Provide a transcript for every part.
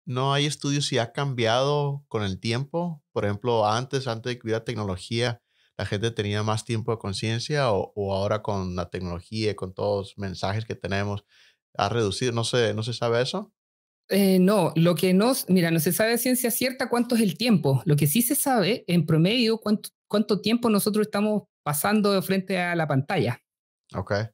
no hay estudios si ha cambiado con el tiempo? Por ejemplo, antes de que hubiera tecnología, ¿la gente tenía más tiempo de conciencia o ahora con la tecnología y con todos los mensajes que tenemos, ha reducido? ¿No se sabe eso? No, lo que no, mira, no se sabe a ciencia cierta cuánto es el tiempo. Lo que sí se sabe, en promedio, cuánto tiempo nosotros estamos pasando de frente a la pantalla. Okey.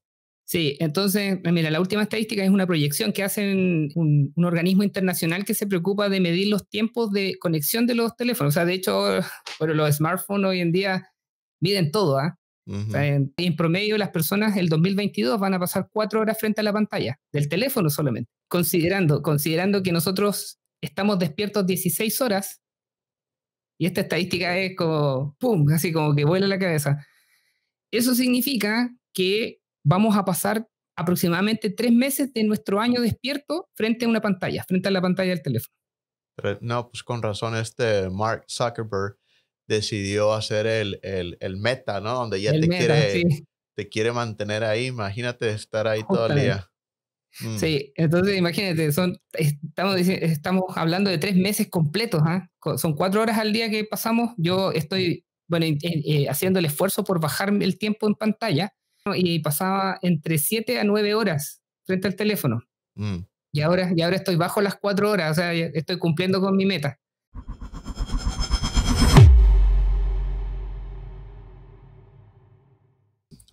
Sí, entonces, mira, la última estadística es una proyección que hacen un organismo internacional que se preocupa de medir los tiempos de conexión de los teléfonos. O sea, de hecho, bueno, los smartphones hoy en día miden todo, ¿ah? O sea, Ujú. en promedio las personas el 2022 van a pasar 4 horas frente a la pantalla, del teléfono solamente. Considerando que nosotros estamos despiertos 16 horas, y esta estadística es como, ¡pum!, así como que vuela la cabeza. Eso significa que vamos a pasar aproximadamente 3 meses de nuestro año despierto frente a una pantalla, frente a la pantalla del teléfono. Pero no, pues con razón Mark Zuckerberg decidió hacer el Meta, ¿no? Donde ya El meta, sí, te quiere mantener ahí. Imagínate estar ahí todo el justamente. día. Mm, Sí, entonces imagínate, estamos hablando de 3 meses completos, ¿ah? Son 4 horas al día que pasamos. Yo estoy, bueno, haciendo el esfuerzo por bajar el tiempo en pantalla, ¿no? Y pasaba entre 7 a 9 horas frente al teléfono. mm. Y ahora estoy bajo las 4 horas, o sea, ya estoy cumpliendo con mi meta.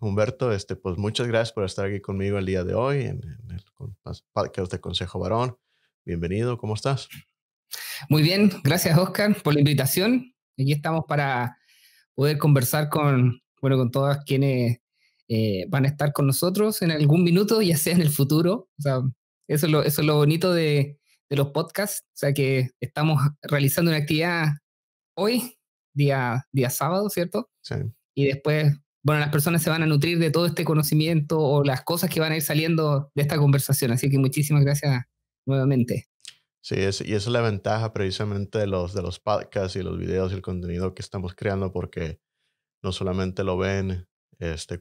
Humberto, pues muchas gracias por estar aquí conmigo el día de hoy en el podcast de Consejo Varón. Bienvenido, ¿cómo estás? Muy bien, gracias Oscar por la invitación. Aquí estamos para poder conversar con todas quienes van a estar con nosotros en algún minuto, ya sea en el futuro. O sea, eso es lo bonito de los podcasts. O sea, que estamos realizando una actividad hoy, día sábado, ¿cierto? Sí. Y después, bueno, las personas se van a nutrir de todo este conocimiento o las cosas que van a ir saliendo de esta conversación. Así que muchísimas gracias nuevamente. Sí, y esa es la ventaja precisamente de los podcasts y los videos y el contenido que estamos creando, porque no solamente lo ven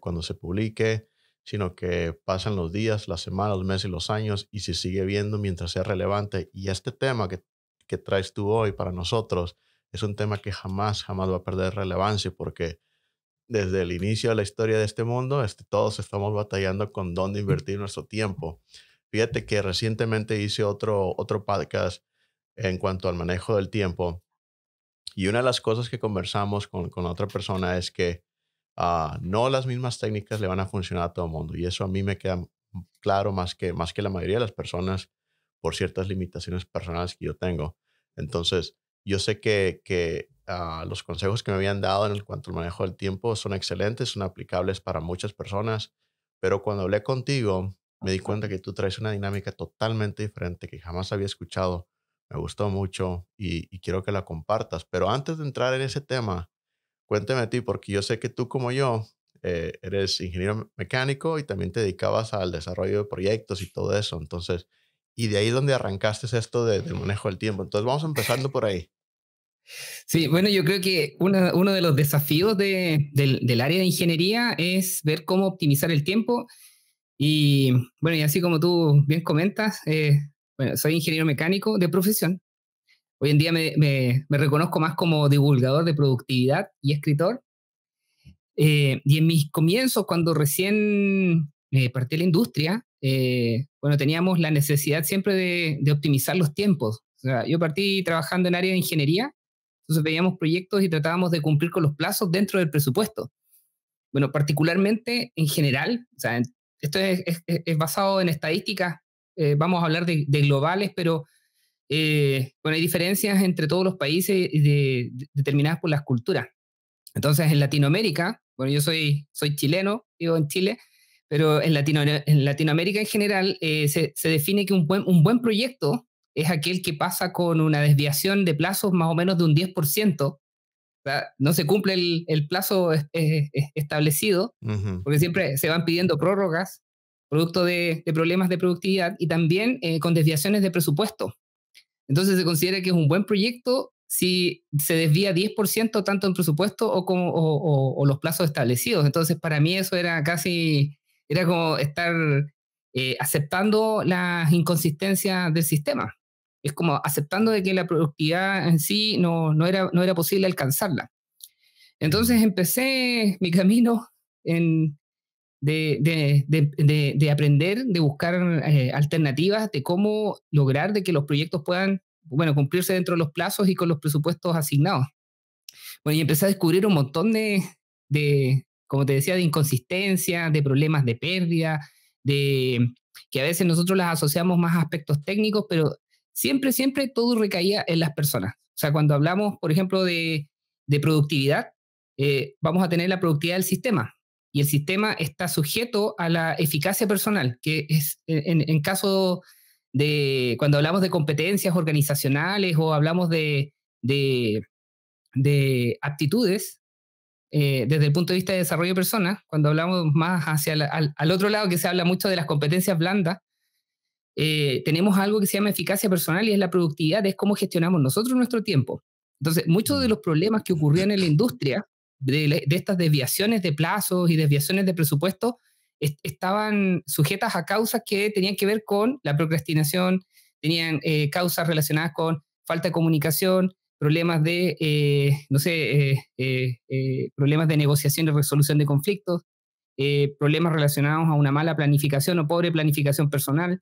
cuando se publique, sino que pasan los días, las semanas, los meses y los años y se sigue viendo mientras sea relevante. Y este tema que traes tú hoy para nosotros es un tema que jamás, jamás va a perder relevancia porque desde el inicio de la historia de este mundo, todos estamos batallando con dónde invertir nuestro tiempo. Fíjate que recientemente hice otro podcast en cuanto al manejo del tiempo y una de las cosas que conversamos con otra persona es que no las mismas técnicas le van a funcionar a todo el mundo. Y eso a mí me queda claro más que la mayoría de las personas por ciertas limitaciones personales que yo tengo. Entonces, yo sé que los consejos que me habían dado en cuanto al manejo del tiempo son excelentes, son aplicables para muchas personas, pero cuando hablé contigo, me di cuenta que tú traes una dinámica totalmente diferente que jamás había escuchado. Me gustó mucho y quiero que la compartas. Pero antes de entrar en ese tema, cuéntame a ti, porque yo sé que tú como yo eres ingeniero mecánico y también te dedicabas al desarrollo de proyectos y todo eso. Entonces, y de ahí es donde arrancaste esto del manejo del tiempo. Entonces, vamos empezando por ahí. Sí, bueno, yo creo que uno de los desafíos del área de ingeniería es ver cómo optimizar el tiempo. Y bueno, y así como tú bien comentas, bueno, soy ingeniero mecánico de profesión. Hoy en día me reconozco más como divulgador de productividad y escritor. Y en mis comienzos, cuando recién partí la industria, bueno, teníamos la necesidad siempre de optimizar los tiempos. O sea, yo partí trabajando en área de ingeniería, entonces veíamos proyectos y tratábamos de cumplir con los plazos dentro del presupuesto. Bueno, particularmente en general, o sea, esto es basado en estadísticas, vamos a hablar de globales, pero bueno, hay diferencias entre todos los países determinadas por las culturas. Entonces, en Latinoamérica, bueno, yo soy chileno, vivo en Chile, pero en Latinoamérica en general se define que un buen proyecto es aquel que pasa con una desviación de plazos más o menos de un 10%. O sea, no se cumple el plazo establecido, Ujú. porque siempre se van pidiendo prórrogas, producto de problemas de productividad y también con desviaciones de presupuesto. Entonces se considera que es un buen proyecto si se desvía 10% tanto en presupuesto o los plazos establecidos. Entonces para mí eso era como estar aceptando las inconsistencias del sistema. es como aceptando de que la productividad en sí no era posible alcanzarla. Entonces empecé mi camino de aprender, de buscar alternativas de cómo lograr de que los proyectos puedan, bueno, cumplirse dentro de los plazos y con los presupuestos asignados. Bueno, y empecé a descubrir un montón como te decía, de inconsistencias, de problemas de pérdida, de que a veces nosotros las asociamos más a aspectos técnicos, pero siempre todo recaía en las personas. O sea, cuando hablamos, por ejemplo, de productividad, vamos a tener la productividad del sistema. Y el sistema está sujeto a la eficacia personal, que es en caso de cuando hablamos de competencias organizacionales o hablamos de aptitudes, desde el punto de vista de desarrollo de personas, cuando hablamos más hacia al otro lado, que se habla mucho de las competencias blandas, tenemos algo que se llama eficacia personal y es la productividad, es cómo gestionamos nosotros nuestro tiempo. Entonces, muchos de los problemas que ocurrían en la industria, de estas desviaciones de plazos y desviaciones de presupuesto, estaban sujetas a causas que tenían que ver con la procrastinación, tenían causas relacionadas con falta de comunicación, problemas de, no sé, problemas de negociación y resolución de conflictos, problemas relacionados a una mala planificación o pobre planificación personal,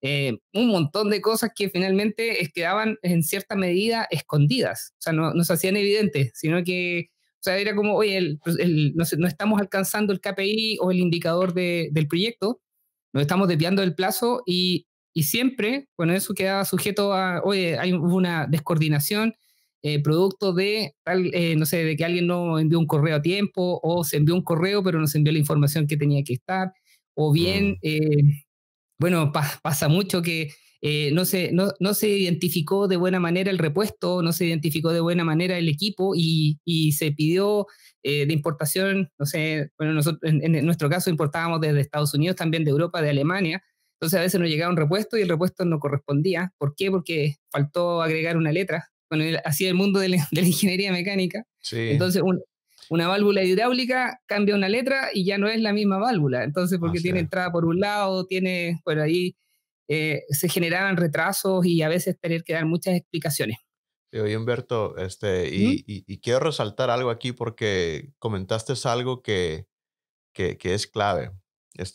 un montón de cosas que finalmente quedaban en cierta medida escondidas, o sea, no se hacían evidentes, sino que, o sea, era como, oye, no estamos alcanzando el KPI o el indicador del proyecto, nos estamos desviando del plazo y siempre, bueno, eso quedaba sujeto a, oye, hubo una descoordinación, producto de tal, no sé, de que alguien no envió un correo a tiempo o se envió un correo pero no se envió la información que tenía que estar, o bien, bueno, pasa mucho que no se identificó de buena manera el repuesto, no se identificó de buena manera el equipo y se pidió de importación, no sé, bueno, nosotros en nuestro caso importábamos desde Estados Unidos, también de Europa, de Alemania, entonces a veces nos llegaba un repuesto y el repuesto no correspondía. ¿Por qué? Porque faltó agregar una letra. Bueno, así el mundo de la ingeniería mecánica. Sí, Entonces, una válvula hidráulica cambia una letra y ya no es la misma válvula. Entonces, porque así tiene es. entrada por un lado, tiene, bueno, ahí se generaban retrasos y a veces tener que dar muchas explicaciones. Sí, oye, Humberto, ¿Mm? y quiero resaltar algo aquí porque comentaste algo que es clave.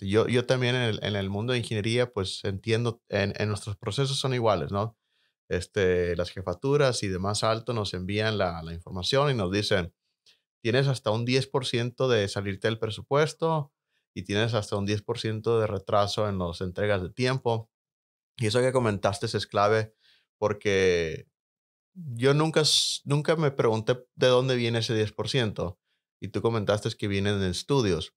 Yo también en el mundo de ingeniería, pues entiendo, en nuestros procesos son iguales, ¿no? Las jefaturas y demás alto nos envían la información y nos dicen, tienes hasta un 10% de salirte del presupuesto y tienes hasta un 10% de retraso en las entregas de tiempo. Y eso que comentaste es clave porque yo nunca me pregunté de dónde viene ese 10% y tú comentaste que vienen de estudios,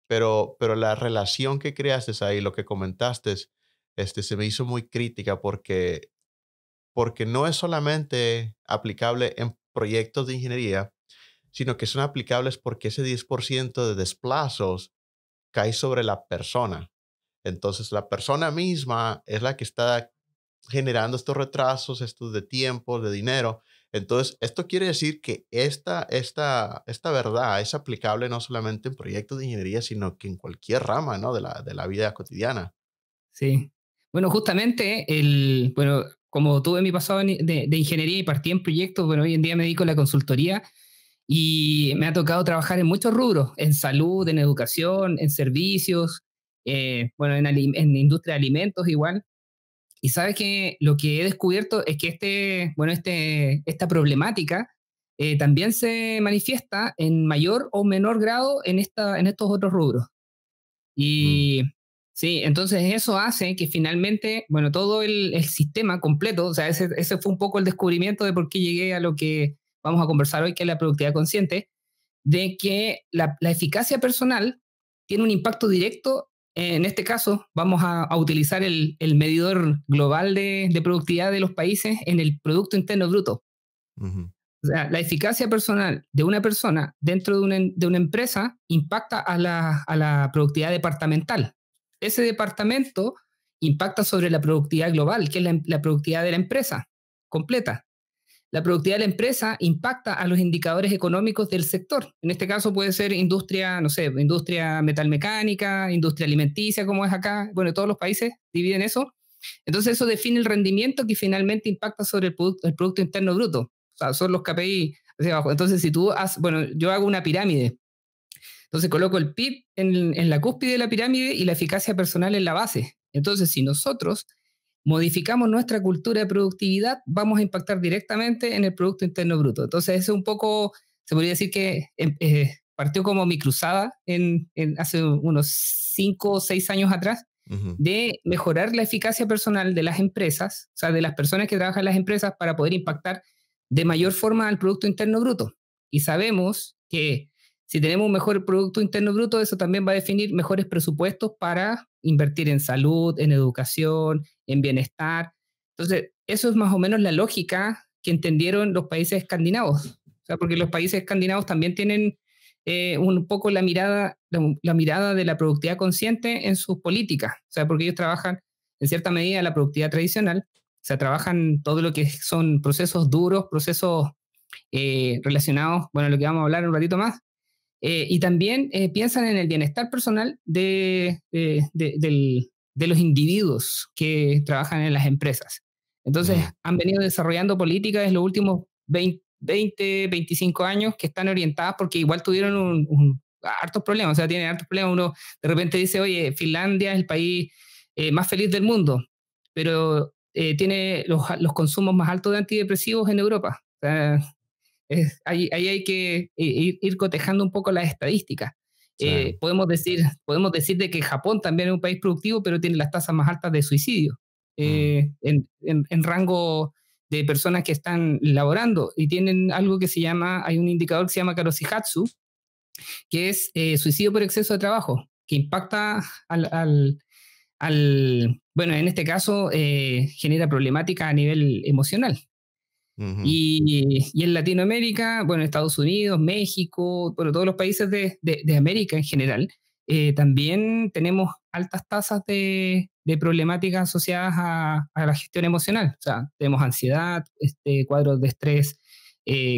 pero la relación que creaste ahí, lo que comentaste, se me hizo muy crítica porque no es solamente aplicable en proyectos de ingeniería, sino que son aplicables porque ese 10% de desplazos cae sobre la persona. Entonces, la persona misma es la que está generando estos retrasos, estos de tiempo, de dinero. Entonces, esto quiere decir que esta verdad es aplicable no solamente en proyectos de ingeniería, sino que en cualquier rama, ¿no? de la vida cotidiana. Sí. Bueno, justamente, bueno, como tuve mi pasado de ingeniería y partí en proyectos, bueno, hoy en día me dedico a la consultoría y me ha tocado trabajar en muchos rubros, en salud, en educación, en servicios, bueno, en industria de alimentos igual. Y sabes que lo que he descubierto es que esta problemática también se manifiesta en mayor o menor grado en estos otros rubros. Mm, Y sí, entonces eso hace que finalmente, bueno, todo el sistema completo, o sea, ese fue un poco el descubrimiento de por qué llegué a lo que vamos a conversar hoy, que es la productividad consciente, de que la eficacia personal tiene un impacto directo. En este caso, vamos a utilizar el medidor global de productividad de los países en el Producto Interno Bruto. ujú, O sea, la eficacia personal de una persona dentro de una empresa impacta a la productividad departamental. Ese departamento impacta sobre la productividad global, que es la productividad de la empresa completa. La productividad de la empresa impacta a los indicadores económicos del sector. En este caso puede ser industria, no sé, industria metalmecánica, industria alimenticia, como es acá. Bueno, todos los países dividen eso. Entonces eso define el rendimiento que finalmente impacta sobre el Producto Interno Bruto. O sea, son los KPI hacia abajo. Entonces, si tú haces, bueno, yo hago una pirámide. Entonces coloco el PIB en la cúspide de la pirámide y la eficacia personal en la base. Entonces, si nosotros modificamos nuestra cultura de productividad, vamos a impactar directamente en el Producto Interno Bruto. Entonces, eso es un poco, se podría decir que partió como mi cruzada hace unos 5 o 6 años atrás, de mejorar la eficacia personal de las empresas, o sea, de las personas que trabajan en las empresas para poder impactar de mayor forma al Producto Interno Bruto. Y sabemos que si tenemos un mejor Producto Interno Bruto, eso también va a definir mejores presupuestos para invertir en salud, en educación, en bienestar. Entonces, eso es más o menos la lógica que entendieron los países escandinavos. O sea, porque los países escandinavos también tienen un poco la mirada de la productividad consciente en sus políticas. O sea, porque ellos trabajan en cierta medida la productividad tradicional. O sea, trabajan todo lo que son procesos duros, procesos relacionados, bueno, lo que vamos a hablar un ratito más. Y también piensan en el bienestar personal de los individuos que trabajan en las empresas. Entonces, han venido desarrollando políticas en los últimos 20, 25 años que están orientadas porque igual tuvieron hartos problemas, o sea, tienen hartos problemas. Uno de repente dice, oye, Finlandia es el país más feliz del mundo, pero tiene los consumos más altos de antidepresivos en Europa. O sea, ahí hay que ir cotejando un poco las estadísticas. Sí. Podemos decir de que Japón también es un país productivo, pero tiene las tasas más altas de suicidio en rango de personas que están laborando, y tienen algo que se llama, hay un indicador que se llama Karoshihatsu, que es suicidio por exceso de trabajo, que impacta bueno, en este caso genera problemática a nivel emocional. Y en Latinoamérica, bueno, Estados Unidos, México, bueno, todos los países de América en general, también tenemos altas tasas de problemáticas asociadas a la gestión emocional. O sea, tenemos ansiedad, cuadros de estrés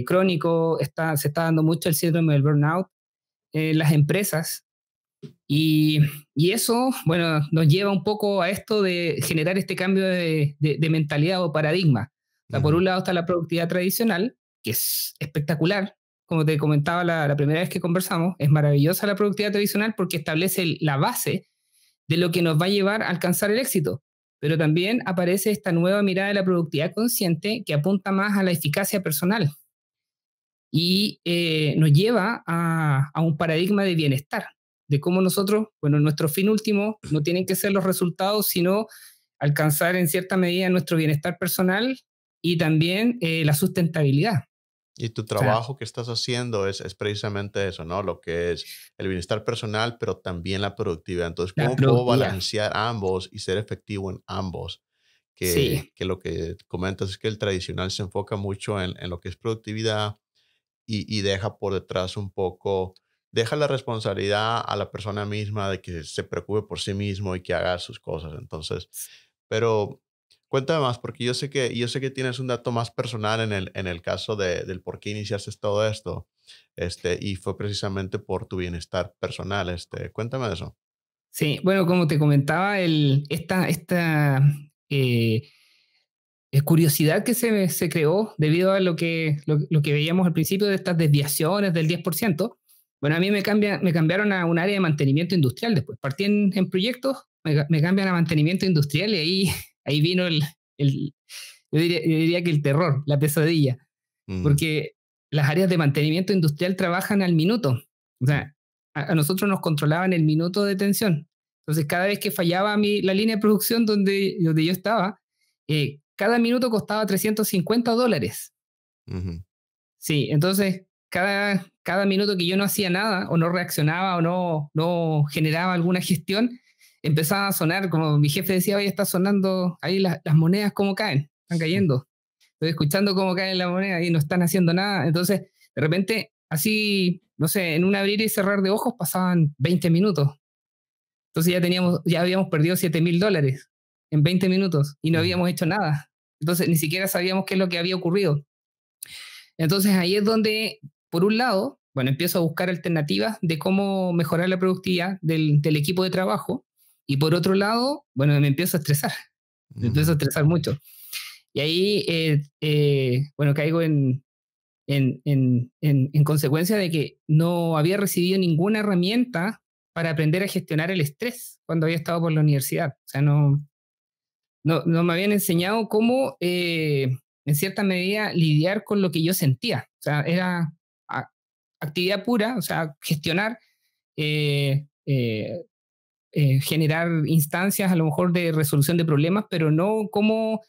crónico, se está dando mucho el síndrome del burnout en las empresas. Y eso, bueno, nos lleva un poco a esto de generar este cambio de mentalidad o paradigma. O sea, por un lado está la productividad tradicional, que es espectacular. Como te comentaba la primera vez que conversamos, es maravillosa la productividad tradicional porque establece la base de lo que nos va a llevar a alcanzar el éxito. Pero también aparece esta nueva mirada de la productividad consciente que apunta más a la eficacia personal y nos lleva a un paradigma de bienestar, de cómo nosotros, bueno, nuestro fin último no tienen que ser los resultados, sino alcanzar en cierta medida nuestro bienestar personal y también la sustentabilidad. Y tu trabajo que estás haciendo es precisamente eso, ¿no? Lo que es el bienestar personal, pero también la productividad. Entonces, ¿cómo puedo balancear ambos y ser efectivo en ambos? Que lo que comentas es que el tradicional se enfoca mucho en lo que es productividad y deja por detrás un poco, deja la responsabilidad a la persona misma de que se preocupe por sí mismo y que haga sus cosas. Entonces, pero cuéntame más, porque yo sé que tienes un dato más personal en el caso del por qué iniciaste todo esto, y fue precisamente por tu bienestar personal. Cuéntame de eso. Sí, bueno, como te comentaba, esta eh, curiosidad que se creó debido a lo que veíamos al principio de estas desviaciones del 10%. Bueno, a mí me cambiaron a un área de mantenimiento industrial después. Partí en proyectos, me cambian a mantenimiento industrial y ahí vino yo diría que el terror, la pesadilla. Porque las áreas de mantenimiento industrial trabajan al minuto. O sea, a nosotros nos controlaban el minuto de tensión. Entonces, cada vez que fallaba la línea de producción donde yo estaba, cada minuto costaba $350. Sí, entonces cada minuto que yo no hacía nada o no reaccionaba o no generaba alguna gestión, empezaba a sonar, como mi jefe decía, oye, está sonando ahí las monedas cómo caen, están cayendo. Estoy escuchando cómo caen las monedas y no están haciendo nada. Entonces, de repente, así, no sé, en un abrir y cerrar de ojos pasaban 20 minutos. Entonces ya habíamos perdido $7,000 en 20 minutos y no habíamos hecho nada. Entonces ni siquiera sabíamos qué es lo que había ocurrido. Entonces ahí es donde, por un lado, bueno, empiezo a buscar alternativas de cómo mejorar la productividad del equipo de trabajo, y por otro lado, bueno, me empiezo a estresar. me empiezo a Ujú, estresar mucho. Y ahí, bueno, caigo en consecuencia de que no había recibido ninguna herramienta para aprender a gestionar el estrés cuando había estado por la universidad. O sea, no me habían enseñado cómo, en cierta medida, lidiar con lo que yo sentía. O sea, era actividad pura, o sea, gestionar, eh, eh, generar instancias a lo mejor de resolución de problemas, pero no cómo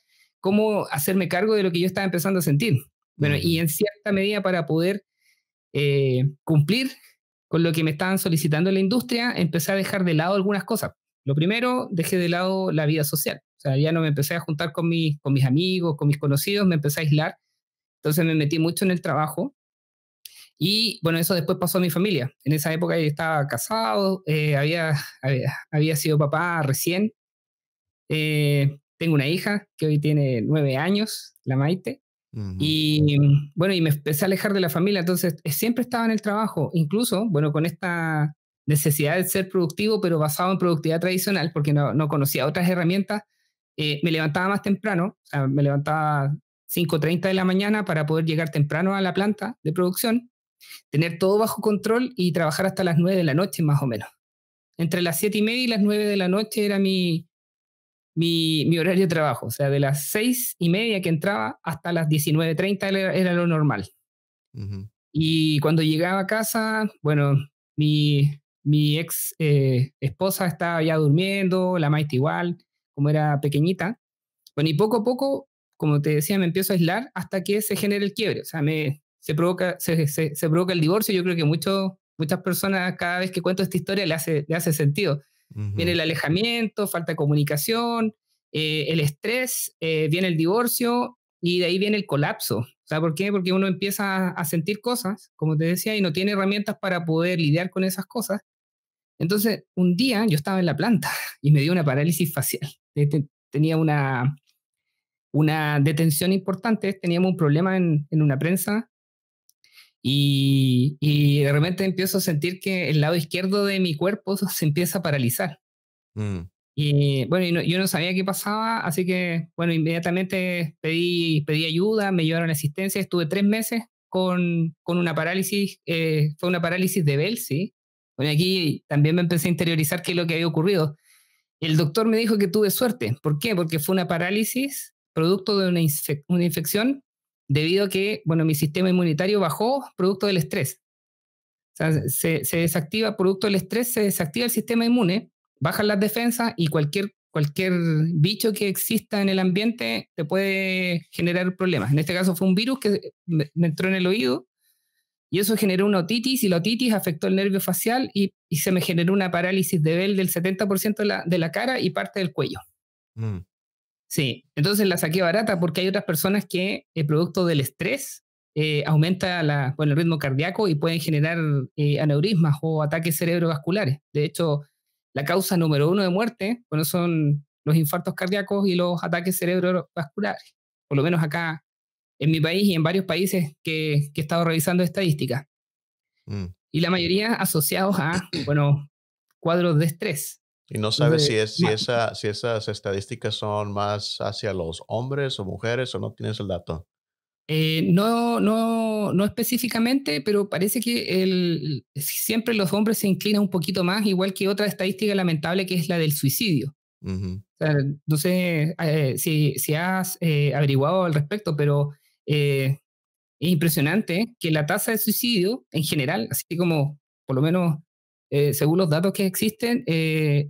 hacerme cargo de lo que yo estaba empezando a sentir. Bueno, y ujú, en cierta medida para poder cumplir con lo que me estaban solicitando en la industria, empecé a dejar de lado algunas cosas. Lo primero, dejé de lado la vida social. O sea, ya no me empecé a juntar con mis amigos, con mis conocidos, me empecé a aislar. Entonces me metí mucho en el trabajo. Y bueno, eso después pasó a mi familia. En esa época yo estaba casado, había sido papá recién. Tengo una hija que hoy tiene 9 años, la Maite. ujú, Y bueno, y me empecé a alejar de la familia, entonces siempre estaba en el trabajo, incluso, bueno, con esta necesidad de ser productivo, pero basado en productividad tradicional, porque no conocía otras herramientas, me levantaba más temprano, o sea, me levantaba 5:30 de la mañana para poder llegar temprano a la planta de producción, tener todo bajo control y trabajar hasta las 9 de la noche más o menos. Entre las 7:30 y las 9 de la noche era mi horario de trabajo, o sea, de las 6:30 que entraba hasta las 19:30 era lo normal. ujú, Y cuando llegaba a casa, bueno, mi ex esposa estaba ya durmiendo, la Maite igual, como era pequeñita. Bueno, y poco a poco, como te decía, me empiezo a aislar hasta que se genera el quiebre. O sea, se provoca el divorcio. Yo creo que muchas personas, cada vez que cuento esta historia, le hace sentido. Viene ujú, el alejamiento, falta de comunicación, el estrés, viene el divorcio y de ahí viene el colapso. O sea, ¿por qué? Porque uno empieza a sentir cosas, como te decía, y no tiene herramientas para poder lidiar con esas cosas. Entonces, un día yo estaba en la planta y me dio una parálisis facial. Tenía una detención importante, teníamos un problema en una prensa y de repente empiezo a sentir que el lado izquierdo de mi cuerpo se empieza a paralizar. mm, Y bueno, yo no sabía qué pasaba, así que bueno, inmediatamente pedí ayuda, me llevaron a asistencia, estuve 3 meses con una parálisis, fue una parálisis de Bell, sí. Bueno, aquí también me empecé a interiorizar qué es lo que había ocurrido. El doctor me dijo que tuve suerte. ¿Por qué? Porque fue una parálisis producto de una infección debido a que, bueno, mi sistema inmunitario bajó producto del estrés. O sea, se desactiva, producto del estrés, se desactiva el sistema inmune, bajan las defensas y cualquier bicho que exista en el ambiente te puede generar problemas. En este caso fue un virus que me entró en el oído y eso generó una otitis y la otitis afectó el nervio facial y se me generó una parálisis de Bell del 70% de la cara y parte del cuello. mm, Sí, entonces la saqué barata porque hay otras personas que, producto del estrés, aumenta el ritmo cardíaco y pueden generar aneurismas o ataques cerebrovasculares. De hecho, la causa número uno de muerte, bueno, son los infartos cardíacos y los ataques cerebrovasculares. Por lo menos acá en mi país y en varios países que he estado revisando estadísticas. mm. Y la mayoría asociados a, bueno, cuadros de estrés. ¿Y no sabes Entonces, si si esas estadísticas son más hacia los hombres o mujeres o no tienes el dato? no específicamente, pero parece que siempre los hombres se inclinan un poquito más, igual que otra estadística lamentable que es la del suicidio. Ujú, O sea, no sé si has averiguado al respecto, pero es impresionante que la tasa de suicidio en general, así como por lo menos según los datos que existen,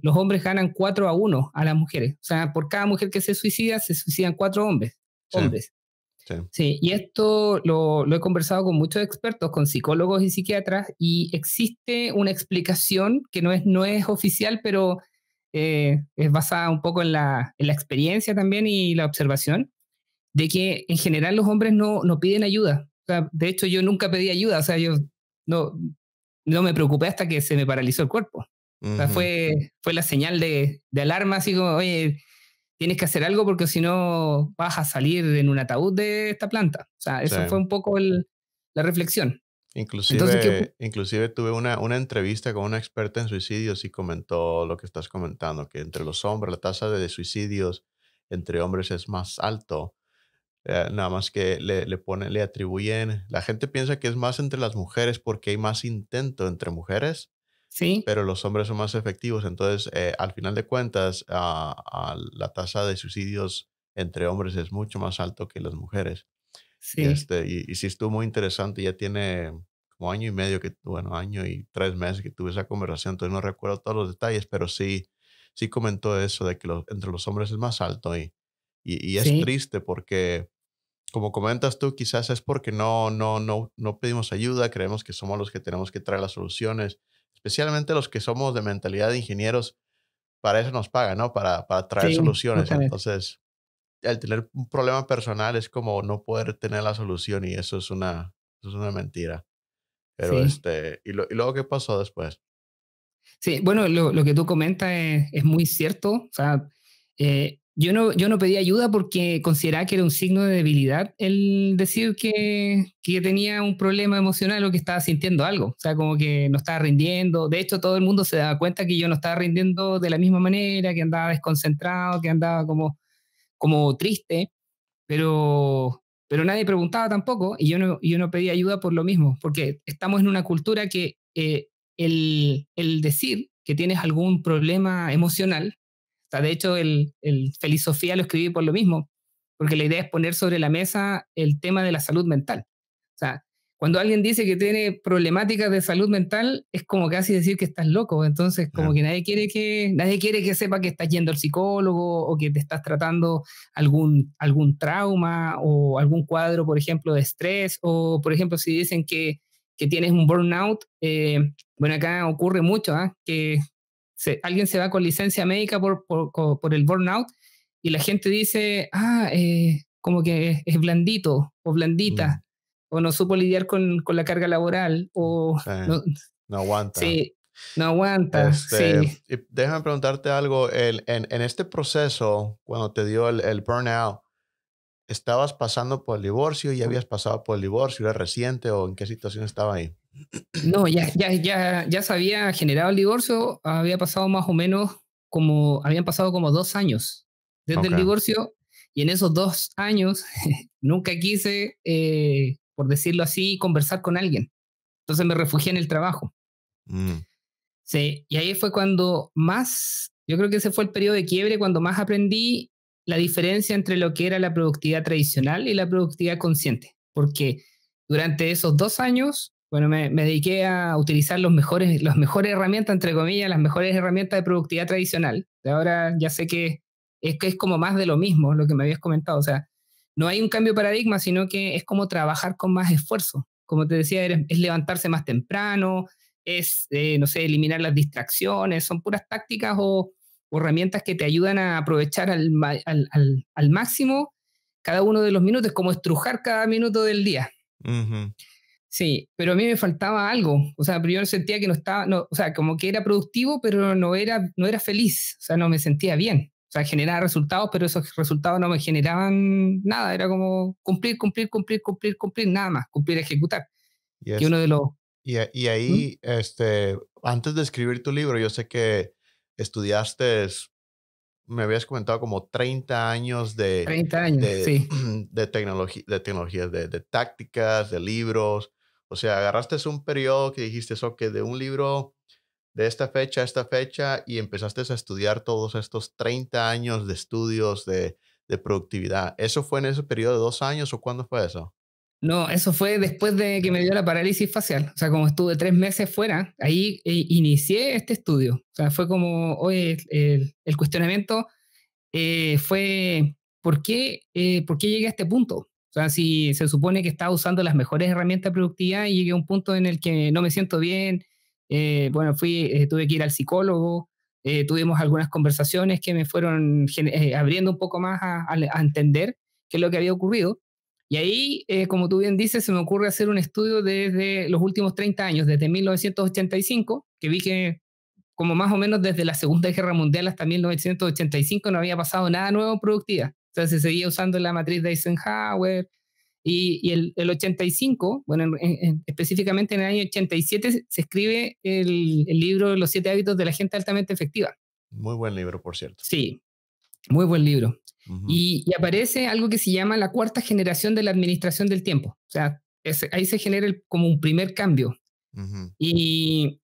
los hombres ganan 4-1 a las mujeres. O sea, por cada mujer que se suicidan 4 hombres. sí, Hombres. sí. Sí, y esto lo he conversado con muchos expertos, con psicólogos y psiquiatras, y existe una explicación que no es oficial, pero es basada un poco en la experiencia también y la observación, de que en general los hombres no piden ayuda. O sea, de hecho, yo nunca pedí ayuda, o sea, yo no, no me preocupé hasta que se me paralizó el cuerpo. O sea, Ujú, fue la señal de alarma, así como, oye, tienes que hacer algo porque si no vas a salir en un ataúd de esta planta. O sea, sí. eso fue un poco la reflexión. Entonces, Inclusive tuve una entrevista con una experta en suicidios y comentó lo que estás comentando, que entre los hombres la tasa de suicidios entre hombres es más alto. Nada más que le atribuyen, la gente piensa que es más entre las mujeres porque hay más intento entre mujeres, Sí, pero los hombres son más efectivos. Entonces, al final de cuentas, la tasa de suicidios entre hombres es mucho más alto que las mujeres. Y, sí, y sí estuvo muy interesante. Ya tiene como año y medio que, bueno, año y 3 meses que tuve esa conversación. Entonces no recuerdo todos los detalles, pero sí, sí comentó eso de que entre los hombres es más alto y es sí, triste porque, como comentas tú, quizás es porque no pedimos ayuda, creemos que somos los que tenemos que traer las soluciones, especialmente los que somos de mentalidad de ingenieros, para eso nos pagan, ¿no? Para traer sí, soluciones. justamente. Entonces, el tener un problema personal es como no poder tener la solución y eso es una mentira. Pero Sí. y luego, ¿qué pasó después? Sí, bueno, lo que tú comentas es muy cierto. O sea, yo no pedí ayuda porque consideraba que era un signo de debilidad el decir que tenía un problema emocional o que estaba sintiendo algo. O sea, como que no estaba rindiendo. De hecho, todo el mundo se daba cuenta que yo no estaba rindiendo de la misma manera, que andaba desconcentrado, que andaba como triste, pero nadie preguntaba tampoco y yo no pedí ayuda por lo mismo, porque estamos en una cultura que el decir que tienes algún problema emocional, o sea, de hecho el Feliz Sofía lo escribí por lo mismo, porque la idea es poner sobre la mesa el tema de la salud mental. O sea, cuando alguien dice que tiene problemáticas de salud mental, es como casi decir que estás loco. Entonces, como Ya, que nadie quiere que sepa que estás yendo al psicólogo o que te estás tratando algún trauma o algún cuadro, por ejemplo, de estrés, o por ejemplo, si dicen que tienes un burnout, bueno, acá ocurre mucho, ¿eh? Que alguien se va con licencia médica por el burnout y la gente dice, como que es blandito o mm, blandita, o no supo lidiar con la carga laboral, o sí, no, no aguanta. sí, no aguanta, sí. Y déjame preguntarte algo, en este proceso, cuando te dio el burnout, ¿estabas pasando por el divorcio? ¿Ya habías pasado por el divorcio? ¿Era reciente o en qué situación estaba ahí? No, ya se había generado el divorcio, había pasado más o menos habían pasado como 2 años desde el Okey. divorcio, y en esos 2 años nunca quise, por decirlo así, conversar con alguien. Entonces me refugié en el trabajo. Mm, Sí, y ahí fue cuando más, yo creo que ese fue el periodo de quiebre, cuando más aprendí la diferencia entre lo que era la productividad tradicional y la productividad consciente. Porque durante esos 2 años, bueno, me dediqué a utilizar las mejores herramientas, entre comillas, las mejores herramientas de productividad tradicional. De ahora ya sé que es como más de lo mismo, lo que me habías comentado. O sea, no hay un cambio de paradigma, sino que es como trabajar con más esfuerzo. Como te decía, es levantarse más temprano, es, no sé, eliminar las distracciones, son puras tácticas o herramientas que te ayudan a aprovechar al máximo cada uno de los minutos, como estrujar cada minuto del día. ujú. Sí, pero a mí me faltaba algo, o sea, pero yo sentía que no estaba, no, o sea, como que era productivo, pero no era feliz, o sea, no me sentía bien. O sea, generaba resultados, pero esos resultados no me generaban nada, era como cumplir, cumplir, cumplir, cumplir, cumplir, nada más, cumplir, ejecutar. Y Que uno de los... ¿Mm? ahí, antes de escribir tu libro, yo sé que estudiaste, me habías comentado como 30 años 30 años, de, sí. de tecnologías, de tácticas, de libros. O sea, agarraste un periodo que dijiste, eso que de un libro de esta fecha a esta fecha y empezaste a estudiar todos estos 30 años de estudios de productividad. ¿Eso fue en ese periodo de 2 años o cuándo fue eso? No, eso fue después de que me dio la parálisis facial. O sea, como estuve 3 meses fuera, ahí inicié este estudio. O sea, fue como, oye, el cuestionamiento fue, ¿por qué llegué a este punto? O sea, si se supone que estaba usando las mejores herramientas de productividad y llegué a un punto en el que no me siento bien, bueno, tuve que ir al psicólogo, tuvimos algunas conversaciones que me fueron abriendo un poco más a entender qué es lo que había ocurrido. Y ahí, como tú bien dices, se me ocurre hacer un estudio desde los últimos 30 años, desde 1985, que vi que como más o menos desde la Segunda Guerra Mundial hasta 1985 no había pasado nada nuevo en productividad. O sea, se seguía usando la matriz de Eisenhower y el 85, bueno, específicamente en el año 87 se escribe el libro Los 7 hábitos de la gente altamente efectiva. Muy buen libro, por cierto. Sí, Muy buen libro. Ujú, Y aparece algo que se llama la cuarta generación de la administración del tiempo. O sea, ahí se genera como un primer cambio. ujú, Y,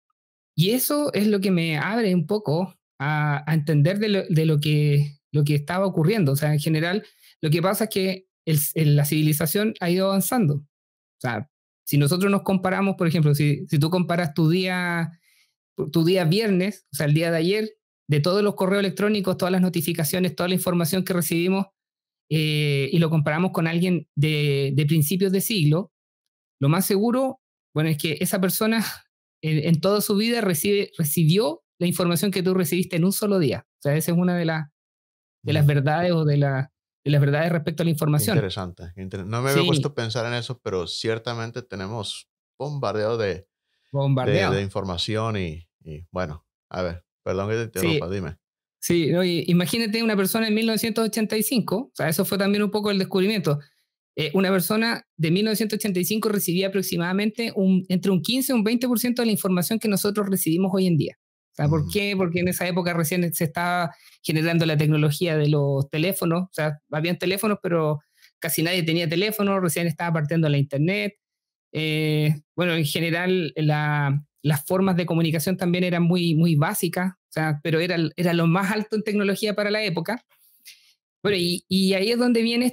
y eso es lo que me abre un poco a entender lo que estaba ocurriendo. O sea, en general, lo que pasa es que la civilización ha ido avanzando. O sea, si nosotros nos comparamos, por ejemplo, si tú comparas tu día viernes, o sea, el día de ayer, de todos los correos electrónicos, todas las notificaciones, toda la información que recibimos, y lo comparamos con alguien de principios de siglo, lo más seguro, bueno, es que esa persona en toda su vida recibió la información que tú recibiste en un solo día. O sea, esa es una de las ujú. verdades o de las verdades respecto a la información. Interesante. No me había puesto Sí, a pensar en eso, pero ciertamente tenemos bombardeo de bombardeado. información y bueno, a ver, perdón que te interrumpa, Sí, dime. sí, ¿no? Y imagínate una persona en 1985, o sea, eso fue también un poco el descubrimiento. Una persona de 1985 recibía aproximadamente entre un 15 y un 20% de la información que nosotros recibimos hoy en día. O sea, ¿por Ujú, qué? Porque en esa época recién se estaba generando la tecnología de los teléfonos. O sea, habían teléfonos, pero casi nadie tenía teléfono, recién estaba partiendo la internet. Bueno, en general las formas de comunicación también eran muy básicas, o sea, pero era lo más alto en tecnología para la época. Bueno, y ahí es donde viene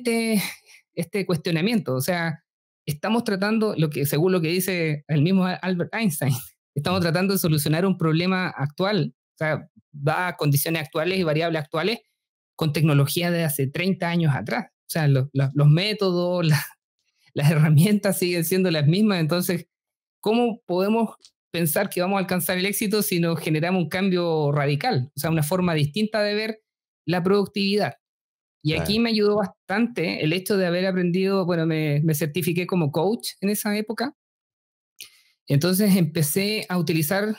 este cuestionamiento. O sea, estamos tratando, según lo que dice el mismo Albert Einstein, estamos ujú, tratando de solucionar un problema actual, o sea, da condiciones actuales y variables actuales con tecnología de hace 30 años atrás. O sea, los métodos, las herramientas siguen siendo las mismas. Entonces, ¿cómo podemos pensar que vamos a alcanzar el éxito si nos generamos un cambio radical? O sea, una forma distinta de ver la productividad. Y sí, aquí me ayudó bastante el hecho de haber aprendido, bueno, me certifiqué como coach en esa época, entonces empecé a utilizar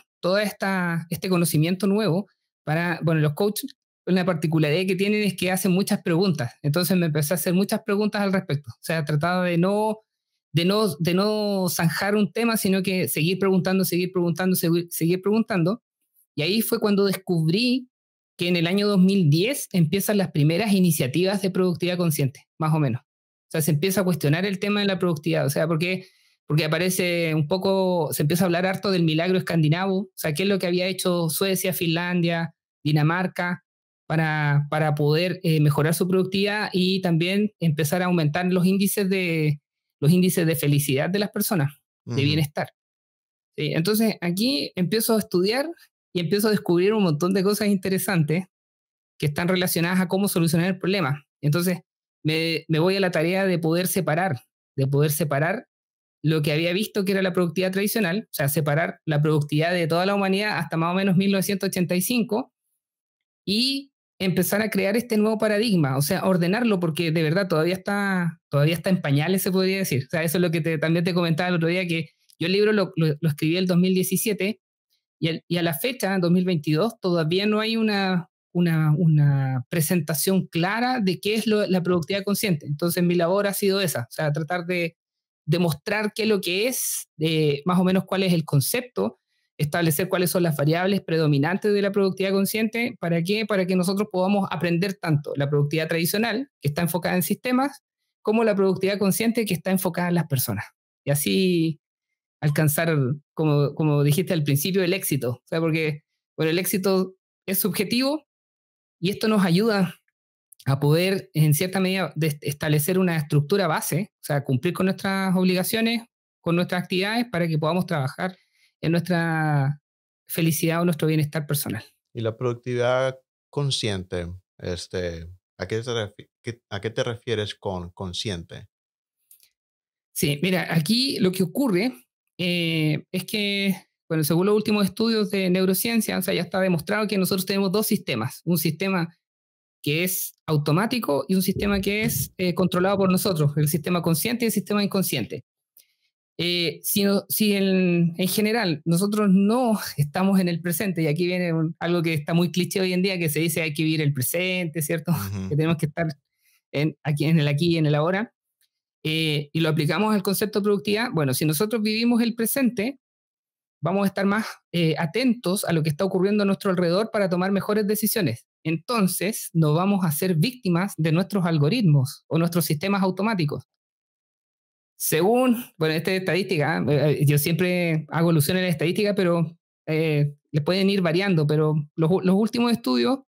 este conocimiento nuevo para, bueno, los coaches, una particularidad que tienen es que hacen muchas preguntas, entonces me empecé a hacer muchas preguntas al respecto, o sea, trataba de no zanjar un tema, sino que seguir preguntando, seguir preguntando, y ahí fue cuando descubrí que en el año 2010 empiezan las primeras iniciativas de productividad consciente, más o menos. O sea, se empieza a cuestionar el tema de la productividad. O sea, porque aparece un poco, se empieza a hablar harto del milagro escandinavo. O sea, qué es lo que había hecho Suecia, Finlandia, Dinamarca para poder mejorar su productividad y también empezar a aumentar los índices de felicidad de las personas, de ujú, bienestar. Sí, entonces aquí empiezo a estudiar y empiezo a descubrir un montón de cosas interesantes que están relacionadas a cómo solucionar el problema. Entonces me voy a la tarea de poder separar lo que había visto que era la productividad tradicional, o sea, separar la productividad de toda la humanidad hasta más o menos 1985 y empezar a crear este nuevo paradigma, o sea, ordenarlo porque de verdad todavía está en pañales, se podría decir. O sea, eso es lo que también te comentaba el otro día, que yo el libro lo escribí el 2017 y a la fecha, en 2022, todavía no hay una presentación clara de qué es la productividad consciente. Entonces mi labor ha sido esa, o sea, tratar de demostrar qué es lo que es, más o menos cuál es el concepto, establecer cuáles son las variables predominantes de la productividad consciente. ¿Para qué? Para que nosotros podamos aprender tanto la productividad tradicional, que está enfocada en sistemas, como la productividad consciente, que está enfocada en las personas. Y así alcanzar, como dijiste al principio, el éxito. O sea, porque bueno, el éxito es subjetivo y esto nos ayuda a poder, en cierta medida, establecer una estructura base, o sea, cumplir con nuestras obligaciones, con nuestras actividades, para que podamos trabajar en nuestra felicidad o nuestro bienestar personal. y la productividad consciente, ¿a qué te refieres con consciente? Sí, mira, aquí lo que ocurre es que, bueno, según los últimos estudios de neurociencia, o sea, ya está demostrado que nosotros tenemos dos sistemas, un sistema que es automático y un sistema que es controlado por nosotros, el sistema consciente y el sistema inconsciente. Si en general nosotros no estamos en el presente, y aquí viene algo que está muy cliché hoy en día, que se dice hay que vivir el presente, ¿cierto? Que Ujú, tenemos que estar aquí y en el ahora, y lo aplicamos al concepto de productividad. Bueno, si nosotros vivimos el presente, vamos a estar más atentos a lo que está ocurriendo a nuestro alrededor para tomar mejores decisiones. entonces no vamos a ser víctimas de nuestros algoritmos o nuestros sistemas automáticos. Según, bueno, esta estadística, yo siempre hago alusión a la estadística, pero les pueden ir variando, pero los últimos estudios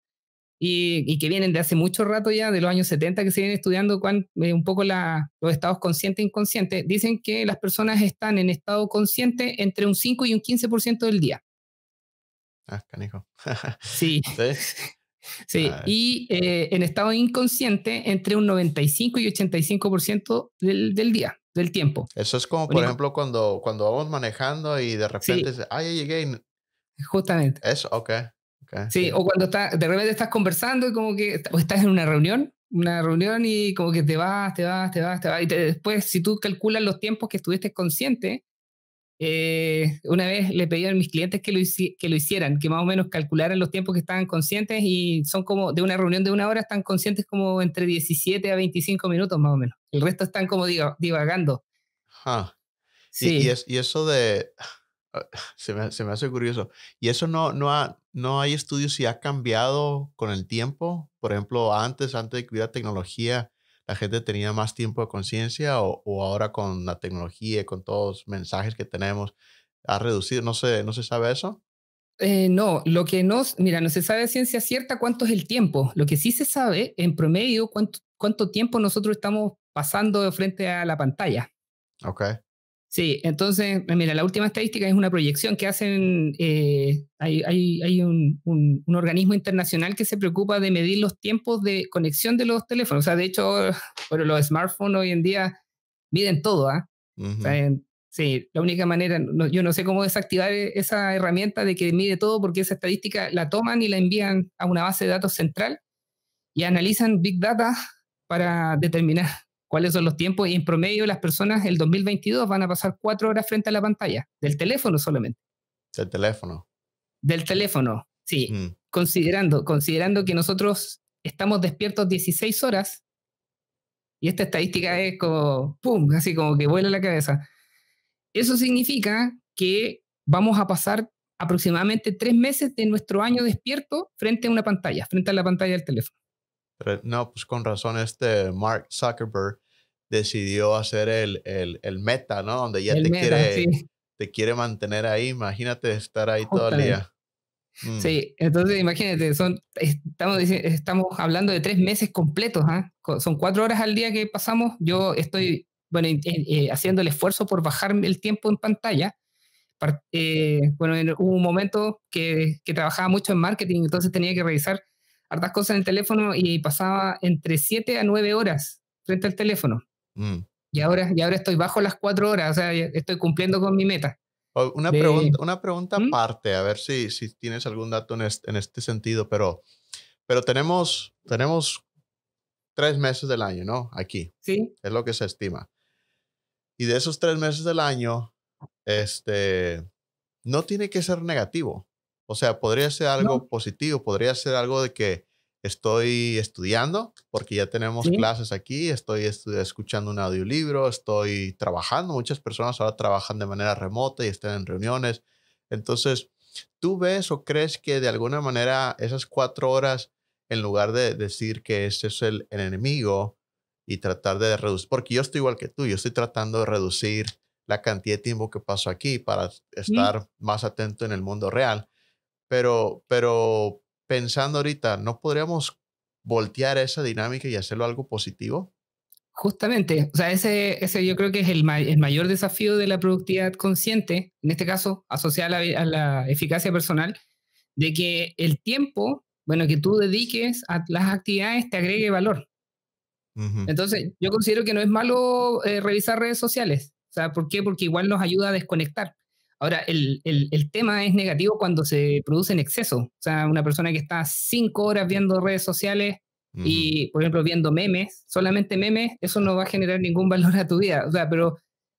y que vienen de hace mucho rato ya, de los años 70, que se vienen estudiando un poco los estados conscientes e inconscientes, dicen que las personas están en estado consciente entre un 5 y un 15% del día. Ah, canijo. Sí. ¿Sí? Sí, y en estado inconsciente entre un 95 y 85% del día, del tiempo. Eso es como, por ejemplo, cuando vamos manejando y de repente Sí, ya llegué. justamente. Eso, ok, Sí, sí. o cuando de repente estás conversando y como que o estás en una reunión y como que te vas. Y después, si tú calculas los tiempos que estuviste consciente, una vez le pedí a mis clientes que lo hicieran, que más o menos calcularan los tiempos que estaban conscientes y son como de una reunión de 1 hora, están conscientes como entre 17 a 25 minutos más o menos. El resto están como divagando. Huh. Y, Sí. y eso de, se me hace curioso. ¿Y eso no hay estudios si ha cambiado con el tiempo? Por ejemplo, antes de que hubiera tecnología, la gente tenía más tiempo de conciencia o ahora con la tecnología, y con todos los mensajes que tenemos, ha reducido. No se sabe eso. No, mira, no se sabe a ciencia cierta cuánto es el tiempo. Lo que sí se sabe, en promedio, cuánto tiempo nosotros estamos pasando frente a la pantalla. Ok. Sí, entonces, mira, la última estadística es una proyección que hacen, hay un organismo internacional que se preocupa de medir los tiempos de conexión de los teléfonos. O sea, de hecho, bueno, los smartphones hoy en día miden todo, ¿ah? O Ujú. sea, sí, la única manera, yo no sé cómo desactivar esa herramienta de que mide todo, porque esa estadística la toman y la envían a una base de datos central y analizan Big Data para determinar cuáles son los tiempos y en promedio las personas el 2022 van a pasar 4 horas frente a la pantalla, del teléfono solamente. El teléfono. Del teléfono, sí, Mm. considerando que nosotros estamos despiertos 16 horas y esta estadística es como, ¡pum!, así como que vuela la cabeza. Eso significa que vamos a pasar aproximadamente 3 meses de nuestro año despierto frente a una pantalla, frente a la pantalla del teléfono. Pero no, pues con razón Mark Zuckerberg decidió hacer el Meta, ¿no? Donde ya El meta, sí, te quiere mantener ahí. Imagínate estar ahí todo el justamente. día. Mm, Sí, entonces imagínate, estamos hablando de 3 meses completos, ¿ah? Son 4 horas al día que pasamos. Yo estoy, bueno, haciendo el esfuerzo por bajar el tiempo en pantalla. Bueno, hubo un momento que trabajaba mucho en marketing, entonces tenía que revisar hartas cosas en el teléfono y pasaba entre 7 a 9 horas frente al teléfono. mm. Y ahora estoy bajo las 4 horas, o sea, ya estoy cumpliendo con mi meta. De, Una pregunta ¿Mm? aparte, a ver si tienes algún dato en este sentido, pero tenemos 3 meses del año, ¿no? Aquí, ¿Sí? es lo que se estima. Y de esos 3 meses del año, este, no tiene que ser negativo. O sea, podría ser ¿No? algo positivo, podría ser algo de que estoy estudiando, porque ya tenemos ¿Sí? clases aquí, estoy escuchando un audiolibro, estoy trabajando. Muchas personas ahora trabajan de manera remota y están en reuniones. Entonces, ¿tú ves o crees que de alguna manera esas 4 horas, en lugar de decir que ese es el enemigo y tratar de reducir, porque yo estoy igual que tú, yo estoy tratando de reducir la cantidad de tiempo que paso aquí para ¿Mm? estar más atento en el mundo real. Pero pensando ahorita, ¿no podríamos voltear esa dinámica y hacerlo algo positivo? Justamente, o sea, ese yo creo que es el mayor desafío de la productividad consciente, en este caso asociada a la eficacia personal, de que el tiempo, bueno, que tú dediques a las actividades te agregue valor. Ujú, Entonces, yo considero que no es malo revisar redes sociales. O sea, ¿por qué? Porque igual nos ayuda a desconectar. Ahora, el tema es negativo cuando se produce en exceso. O sea, una persona que está 5 horas viendo redes sociales ujú. y, por ejemplo, viendo memes, solamente memes, eso no va a generar ningún valor a tu vida. O sea, pero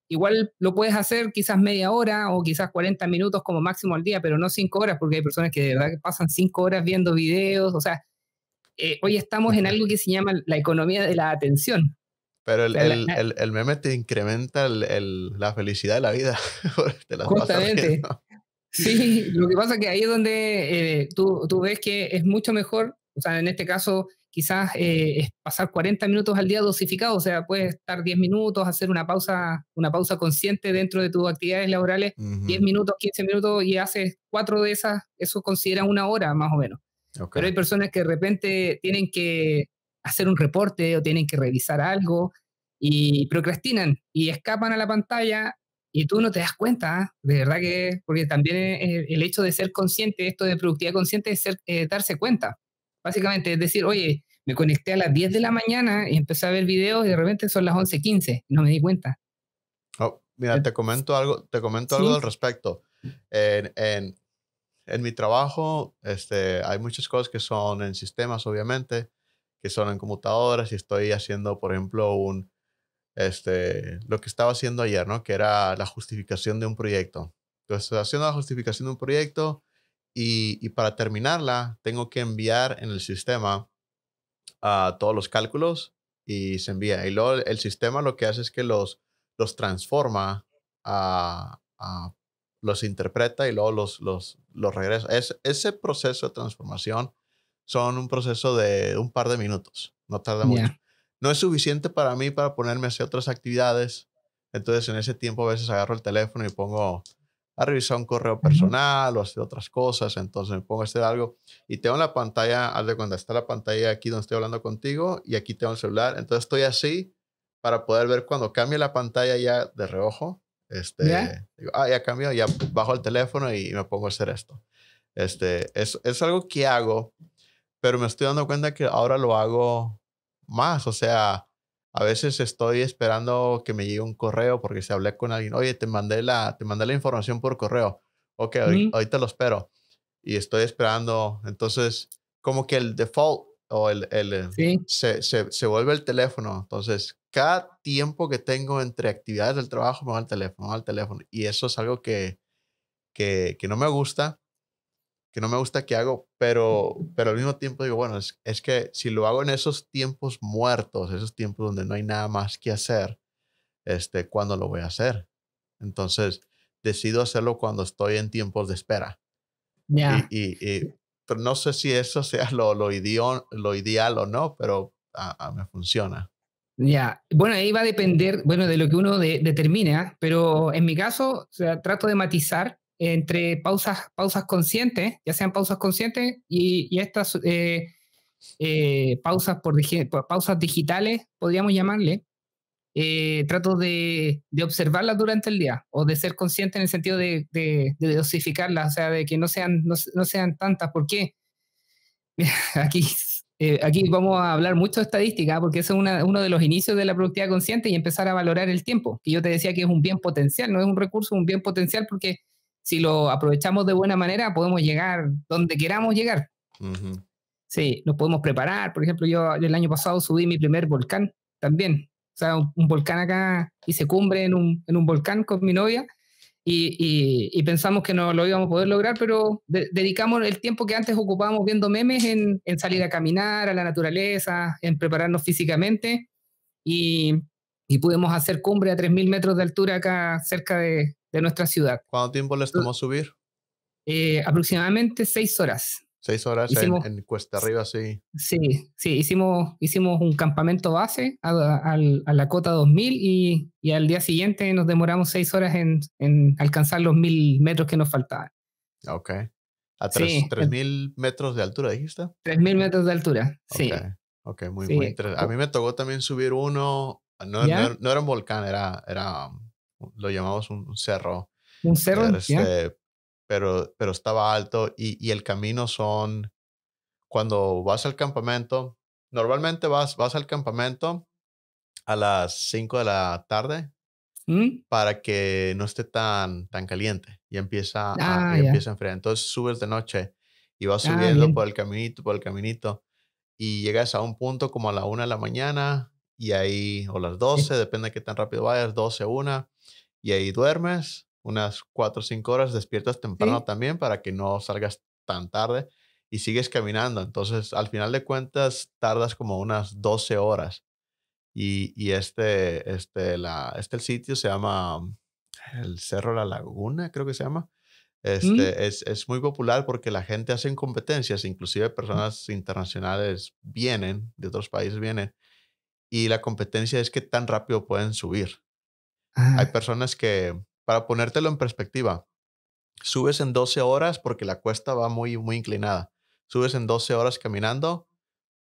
igual lo puedes hacer quizás media hora o quizás 40 minutos como máximo al día, pero no 5 horas, porque hay personas que de verdad que pasan 5 horas viendo videos. O sea, hoy estamos en algo que se llama la economía de la atención. Pero O sea, el meme te incrementa la felicidad de la vida. Te las vas a justamente, riendo. sí, lo que pasa es que ahí es donde tú ves que es mucho mejor. O sea, en este caso, quizás es pasar 40 minutos al día dosificado, o sea, puedes estar 10 minutos, hacer una pausa consciente dentro de tus actividades laborales, 10 Ujú. minutos, 15 minutos y haces 4 de esas, eso considera una hora más o menos. Ok. Pero hay personas que de repente tienen que hacer un reporte o tienen que revisar algo y procrastinan y escapan a la pantalla y tú no te das cuenta, ¿ah? De verdad que, porque también el hecho de ser consciente, esto de productividad consciente, es darse cuenta. Básicamente, es decir, oye, me conecté a las 10 de la mañana y empecé a ver videos y de repente son las 11:15, no me di cuenta. Oh, mira, Eh, te comento algo Sí, al respecto. En, en, en mi trabajo, hay muchas cosas que son en sistemas, obviamente, que son en computadoras y estoy haciendo, por ejemplo, lo que estaba haciendo ayer, ¿no? Que era la justificación de un proyecto. Entonces, estoy haciendo la justificación de un proyecto y para terminarla, tengo que enviar en el sistema a todos los cálculos y se envía. Y luego el sistema lo que hace es que los transforma los interpreta y luego los regresa. Ese proceso de transformación son un proceso de un par de minutos, no tarda mucho. ya. No es suficiente para mí para ponerme a hacer otras actividades. Entonces, en ese tiempo a veces agarro el teléfono y pongo a revisar un correo Ujú. personal o hacer otras cosas. Entonces me pongo a hacer algo y tengo la pantalla, haz de cuenta, está la pantalla aquí donde estoy hablando contigo y aquí tengo el celular. Entonces estoy así para poder ver cuando cambie la pantalla ya de reojo. ¿Ya? Digo, ya cambió, ya bajo el teléfono y me pongo a hacer esto. Es algo que hago, pero me estoy dando cuenta que ahora lo hago más. O sea, a veces estoy esperando que me llegue un correo porque si hablé con alguien, oye, te mandé la información por correo. Ok, Mm, ahorita lo espero y estoy esperando. Entonces, como que el default o sí, se vuelve el teléfono. Entonces, cada tiempo que tengo entre actividades del trabajo, me va al teléfono, me va al teléfono. Y eso es algo que no me gusta, que no me gusta que hago, pero al mismo tiempo digo, bueno, es que si lo hago en esos tiempos muertos, esos tiempos donde no hay nada más que hacer, ¿cuándo lo voy a hacer? Entonces, decido hacerlo cuando estoy en tiempos de espera. Y ya. y y pero no sé si eso sea lo ideal o no, pero me funciona. Ya, bueno, ahí va a depender, bueno, de lo que uno determine, ¿ah? Pero en mi caso, o sea, trato de matizar entre pausas conscientes, ya sean pausas conscientes y estas pausas por pausas digitales, podríamos llamarle. Trato de observarlas durante el día o de ser consciente en el sentido de dosificarlas, o sea, de que no sean tantas. ¿Por qué? Aquí, aquí vamos a hablar mucho de estadística, porque eso es uno de los inicios de la productividad consciente y empezar a valorar el tiempo, que yo te decía que es un bien potencial, no es un recurso, es un bien potencial, porque si lo aprovechamos de buena manera, podemos llegar donde queramos llegar. Ujú. Sí, nos podemos preparar. Por ejemplo, yo el año pasado subí mi primer volcán también. O sea, un volcán acá, hice cumbre en un volcán con mi novia y pensamos que no lo íbamos a poder lograr, pero dedicamos el tiempo que antes ocupábamos viendo memes en salir a caminar a la naturaleza, en prepararnos físicamente y, y pudimos hacer cumbre a 3.000 metros de altura acá cerca de nuestra ciudad. ¿Cuánto tiempo les tomó subir? Aproximadamente 6 horas. 6 horas en Hicimos, cuesta arriba, sí. sí, sí, hicimos un campamento base a la cota 2000 y al día siguiente nos demoramos 6 horas en alcanzar los 1.000 metros que nos faltaban. Okey. A Sí, 3000 metros de altura, ¿dijiste? 3.000 metros de altura, Okey, sí, okey, muy sí. interesante. A mí me tocó también subir uno, ¿Ya? no era un volcán, lo llamamos un cerro, ¿Un cerro? era, ¿Ya? pero estaba alto y el camino son cuando vas al campamento, normalmente vas al campamento a las 5 de la tarde ¿Mm? para que no esté tan caliente y Ah, ya ya. empieza a enfriar. Entonces subes de noche y vas Ah, subiendo bien. por el caminito y llegas a un punto como a la 1 de la mañana y ahí, o las Sí, 12, depende de qué tan rápido vayas, 12, una, y ahí duermes unas 4 o 5 horas, despiertas temprano sí. también para que no salgas tan tarde y sigues caminando. Entonces, al final de cuentas, tardas como unas 12 horas. Y el sitio se llama el Cerro La Laguna, creo que se llama. ¿Mm? Es muy popular porque la gente hace competencias, inclusive personas internacionales vienen, de otros países vienen, y la competencia es qué tan rápido pueden subir. Hay Ah, personas que, para ponértelo en perspectiva, subes en 12 horas porque la cuesta va muy, muy inclinada. Subes en 12 horas caminando,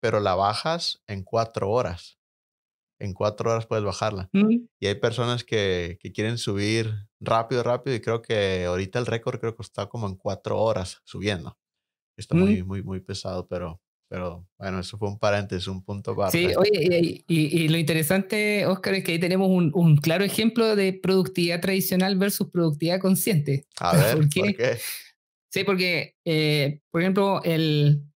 pero la bajas en 4 horas. En 4 horas puedes bajarla. mm, Y hay personas que quieren subir rápido, rápido, y creo que ahorita el récord creo que está como en 4 horas subiendo. Está muy, mm. muy, muy pesado, pero bueno, eso fue un paréntesis, un punto Sí, aparte. oye, y lo interesante, Oscar, es que ahí tenemos un claro ejemplo de productividad tradicional versus productividad consciente. A ver, ¿Por ¿por qué? qué? Sí, porque, por ejemplo,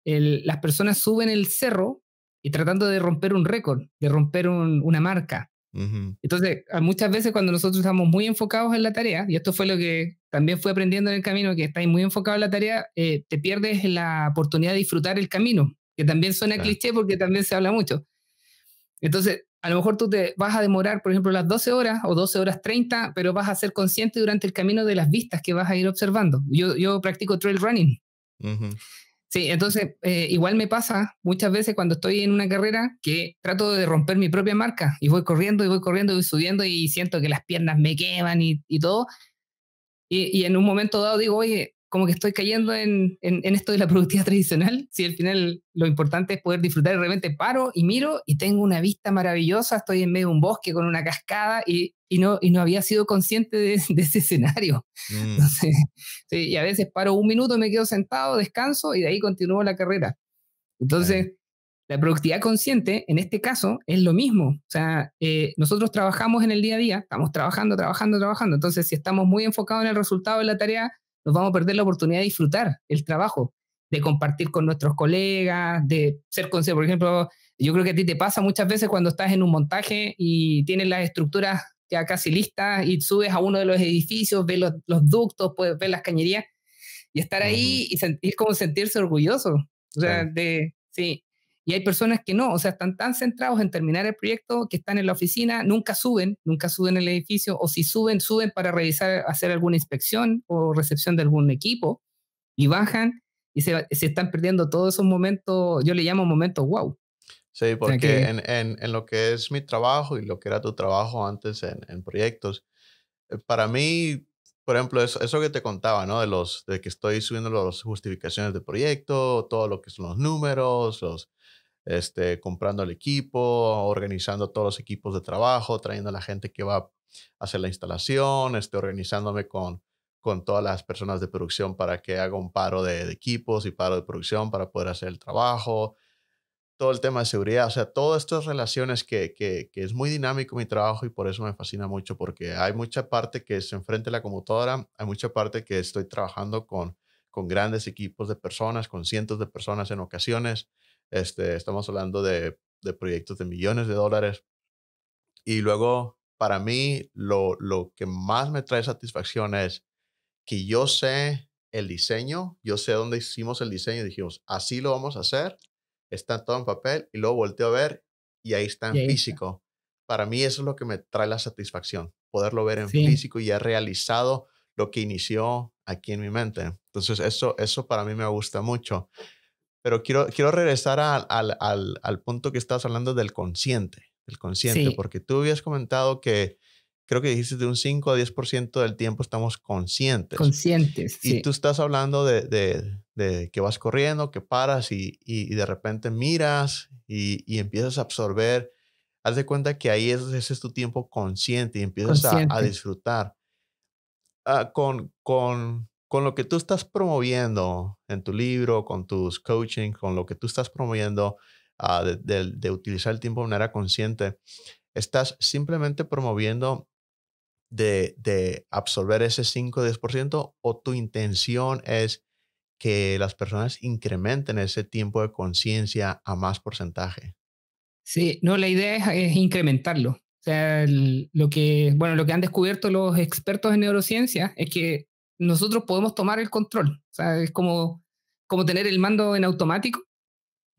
las personas suben el cerro y tratando de romper un récord, de romper una marca. Ujú, Entonces, muchas veces cuando nosotros estamos muy enfocados en la tarea, y esto fue lo que también fui aprendiendo en el camino, que estáis muy enfocados en la tarea, te pierdes la oportunidad de disfrutar el camino, que también suena sí, cliché porque también se habla mucho. Entonces, a lo mejor tú te vas a demorar, por ejemplo, las 12 horas o 12 horas 30, pero vas a ser consciente durante el camino de las vistas que vas a ir observando. Yo practico trail running. ujú, Sí, entonces igual me pasa muchas veces cuando estoy en una carrera que trato de romper mi propia marca y voy corriendo y voy corriendo y voy subiendo y siento que las piernas me queman y todo. Y en un momento dado digo, oye, como que estoy cayendo en esto de la productividad tradicional. Si al final lo importante es poder disfrutar, de repente paro y miro y tengo una vista maravillosa, estoy en medio de un bosque con una cascada y no había sido consciente de ese escenario. mm, Entonces, sí, y a veces paro un minuto, me quedo sentado, descanso y de ahí continúo la carrera. sí, Entonces, la productividad consciente, en este caso, es lo mismo. O sea, nosotros trabajamos en el día a día, estamos trabajando, trabajando, trabajando. Entonces, si estamos muy enfocados en el resultado de la tarea, nos vamos a perder la oportunidad de disfrutar el trabajo, de compartir con nuestros colegas, de ser consciente. Por ejemplo, yo creo que a ti te pasa muchas veces cuando estás en un montaje y tienes las estructuras ya casi listas y subes a uno de los edificios, ves los ductos, puedes ver las cañerías y estar ujú, ahí y sentir como sentirse orgulloso. O sí, sea, sí. Y hay personas que no, o sea, están tan centrados en terminar el proyecto que están en la oficina, nunca suben el edificio, o si suben, suben para revisar, hacer alguna inspección o recepción de algún equipo, y bajan y se están perdiendo todos esos momentos, yo le llamo momentos wow. O sí, sea porque que, en lo que es mi trabajo y lo que era tu trabajo antes en proyectos, para mí, por ejemplo, eso que te contaba, ¿no? De que estoy subiendo las justificaciones de proyecto, todo lo que son los números, comprando el equipo, organizando todos los equipos de trabajo, trayendo a la gente que va a hacer la instalación, organizándome con todas las personas de producción para que haga un paro de equipos y paro de producción para poder hacer el trabajo, todo el tema de seguridad, o sea, todas estas relaciones que es muy dinámico mi trabajo y por eso me fascina mucho, porque hay mucha parte que es enfrente de la computadora, hay mucha parte que estoy trabajando con grandes equipos de personas, con cientos de personas en ocasiones. Estamos hablando de proyectos de millones de dólares. Y luego, para mí, lo que más me trae satisfacción es que yo sé el diseño, yo sé dónde hicimos el diseño y dijimos, así lo vamos a hacer, está todo en papel y luego volteo a ver y ahí está y en ahí está. físico. Para mí eso es lo que me trae la satisfacción, poderlo ver en Sí, físico y ya realizado lo que inició aquí en mi mente. Entonces eso para mí me gusta mucho. Pero quiero regresar al punto que estabas hablando del consciente, sí, porque tú habías comentado que creo que dijiste de un 5 a 10% del tiempo estamos conscientes. conscientes, Y tú sí, estás hablando de que vas corriendo, que paras y de repente miras y empiezas a absorber. Haz de cuenta que ahí ese es tu tiempo consciente y empiezas a consciente. disfrutar. Con lo que tú estás promoviendo en tu libro, con tus coaching, con lo que tú estás promoviendo de utilizar el tiempo de manera consciente, estás simplemente promoviendo de absorber ese 5 o 10% o tu intención es que las personas incrementen ese tiempo de conciencia a más porcentaje. Sí, no, la idea es incrementarlo. O sea, lo que han descubierto los expertos en neurociencia es que nosotros podemos tomar el control. O sea, es como tener el mando en automático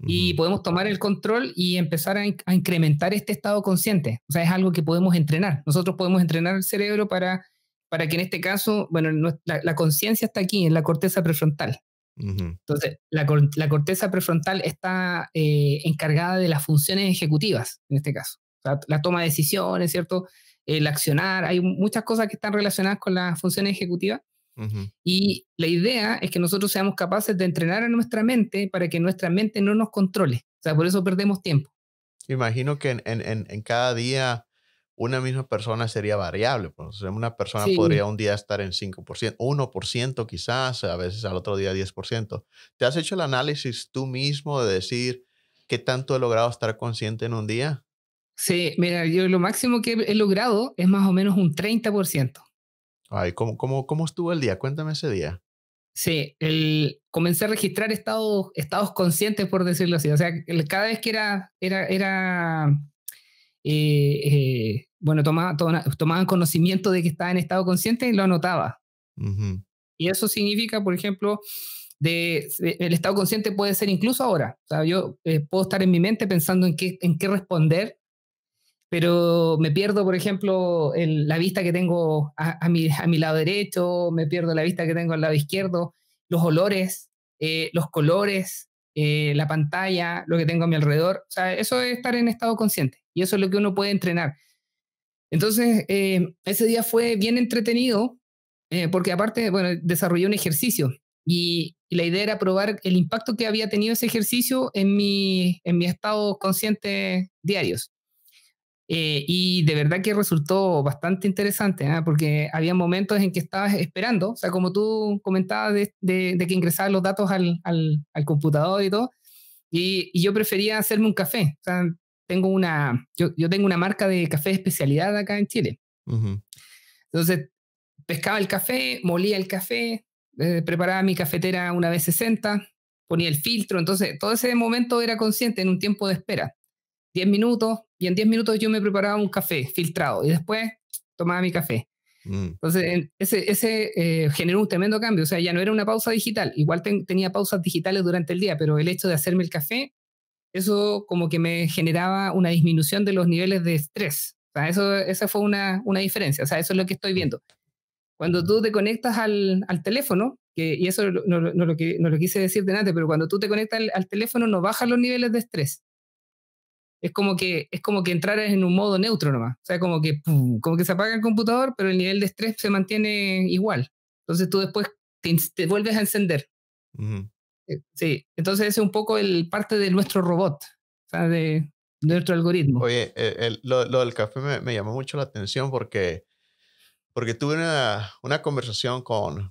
y Ujú, podemos tomar el control y empezar a incrementar este estado consciente. O sea, es algo que podemos entrenar. Nosotros podemos entrenar el cerebro para para que en este caso, bueno, la conciencia está aquí, en la corteza prefrontal. Ujú, Entonces, la corteza prefrontal está encargada de las funciones ejecutivas, en este caso. O sea, la toma de decisiones, ¿cierto? El accionar, hay muchas cosas que están relacionadas con las funciones ejecutivas. ujú. Y la idea es que nosotros seamos capaces de entrenar a nuestra mente para que nuestra mente no nos controle. O sea, por eso perdemos tiempo. Imagino que en cada día una misma persona sería variable. Pues, o sea, una persona podría Sí, un día estar en 5%, 1% quizás, a veces al otro día 10%. ¿Te has hecho el análisis tú mismo de decir qué tanto he logrado estar consciente en un día? sí, mira, yo lo máximo que he logrado es más o menos un 30%. Ay, ¿cómo estuvo el día? Cuéntame ese día. Sí, comencé a registrar estados conscientes, por decirlo así. O sea, cada vez que bueno, tomaban conocimiento de que estaba en estado consciente, lo anotaba. Ujú, Y eso significa, por ejemplo, el estado consciente puede ser incluso ahora. O sea, yo puedo estar en mi mente pensando en qué responder, pero me pierdo, por ejemplo, la vista que tengo a mi lado derecho, me pierdo la vista que tengo al lado izquierdo, los olores, los colores, la pantalla, lo que tengo a mi alrededor. O sea, eso es estar en estado consciente y eso es lo que uno puede entrenar. Entonces, ese día fue bien entretenido porque aparte, bueno, desarrollé un ejercicio y la idea era probar el impacto que había tenido ese ejercicio en mi estado consciente diarios. Y de verdad que resultó bastante interesante, ¿eh? Porque había momentos en que estabas esperando, o sea, como tú comentabas de que ingresabas los datos al computador y todo, y yo prefería hacerme un café. O sea, yo tengo una marca de café de especialidad acá en Chile. ujú, Entonces, pescaba el café, molía el café, preparaba mi cafetera una vez 60, ponía el filtro, entonces todo ese momento era consciente en un tiempo de espera. 10 minutos, y en 10 minutos yo me preparaba un café filtrado y después tomaba mi café. mm. Entonces, ese generó un tremendo cambio. O sea, ya no era una pausa digital. Igual tenía pausas digitales durante el día, pero el hecho de hacerme el café, eso como que me generaba una disminución de los niveles de estrés. O sea, esa fue una diferencia. O sea, eso es lo que estoy viendo. Cuando tú te conectas al teléfono, y eso no lo quise decir delante, pero cuando tú te conectas al teléfono no bajan los niveles de estrés. Es como que entraras en un modo neutro nomás. O sea, como que, pum, como que se apaga el computador, pero el nivel de estrés se mantiene igual. Entonces tú después te vuelves a encender. Ujú. Sí, entonces ese es un poco parte de nuestro robot, o sea, de nuestro algoritmo. Oye, lo del café me llamó mucho la atención porque tuve una conversación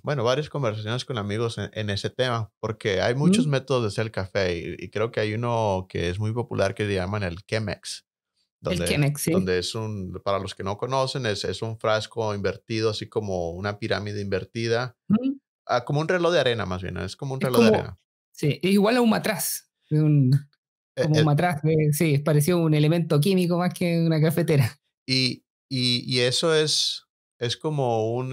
bueno, varias conversaciones con amigos en ese tema, porque hay muchos ¿Mm? métodos de hacer el café y creo que hay uno que es muy popular que le llaman el Chemex, El donde, Chemex, sí. donde para los que no conocen, es un frasco invertido, así como una pirámide invertida, ¿Mm? como un reloj de arena más bien, ¿no? Es como un Es reloj de como, arena. sí, es igual a un matraz. Eh, Como un eh, matraz, sí, es parecido a un elemento químico más que una cafetera. y eso es como un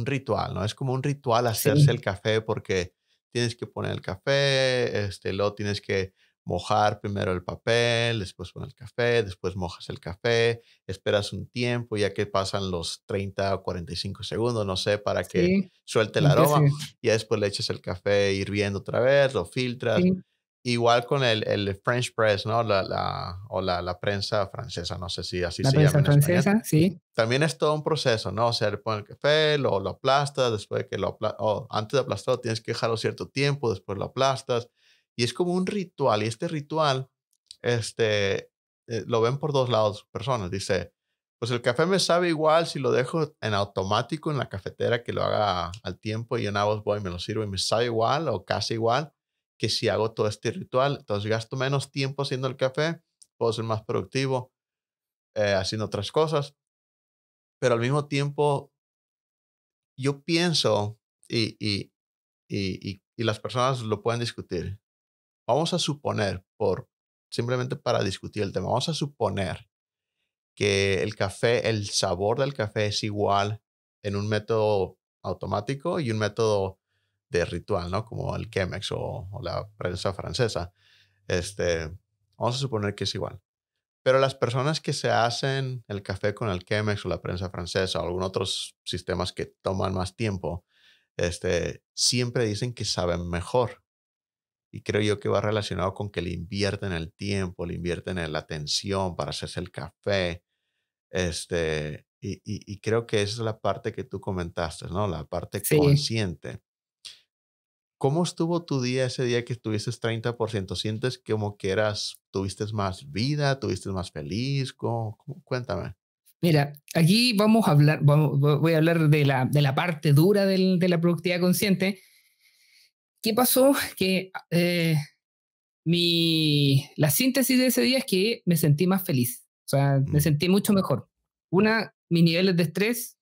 ritual, ¿no? Es como un ritual hacerse el Sí, café porque tienes que poner el café, luego tienes que mojar primero el papel, después poner el café, después mojas el café, esperas un tiempo, ya que pasan los 30 o 45 segundos, no sé, para que sí, suelte el aroma, empiece, y ya después le echas el café hirviendo otra vez, lo filtras. sí, Igual con el French press, ¿no? La prensa francesa, no sé si así la se llama prensa en español. francesa, sí, También es todo un proceso, ¿no? O sea, le pones el café, lo aplastas, después de que antes de aplastarlo tienes que dejarlo cierto tiempo, después lo aplastas. Y es como un ritual. Y este ritual, lo ven por dos lados personas. Dice, pues el café me sabe igual si lo dejo en automático en la cafetera que lo haga al tiempo y yo nada más voy y me lo sirvo y me sabe igual o casi igual que si hago todo este ritual. Entonces gasto menos tiempo haciendo el café, puedo ser más productivo haciendo otras cosas, pero al mismo tiempo yo pienso y las personas lo pueden discutir. Vamos a suponer, simplemente para discutir el tema, vamos a suponer que el café, el sabor del café es igual en un método automático y un método de ritual, ¿no? Como el Chemex o la prensa francesa. Este, vamos a suponer que es igual. Pero las personas que se hacen el café con el Chemex o la prensa francesa o algunos otros sistemas que toman más tiempo, siempre dicen que saben mejor. Y creo yo que va relacionado con que le invierten el tiempo, le invierten en la atención para hacerse el café. Y creo que esa es la parte que tú comentaste, ¿no? La parte Sí. consciente. ¿Cómo estuvo tu día ese día que estuviste 30%? ¿Sientes como que tuviste más vida, tuviste más feliz? Cuéntame. Mira, aquí vamos a hablar, voy a hablar de la parte dura de la productividad consciente. ¿Qué pasó? Que la síntesis de ese día es que me sentí más feliz, o sea, me Mm, sentí mucho mejor. Mis niveles de estrés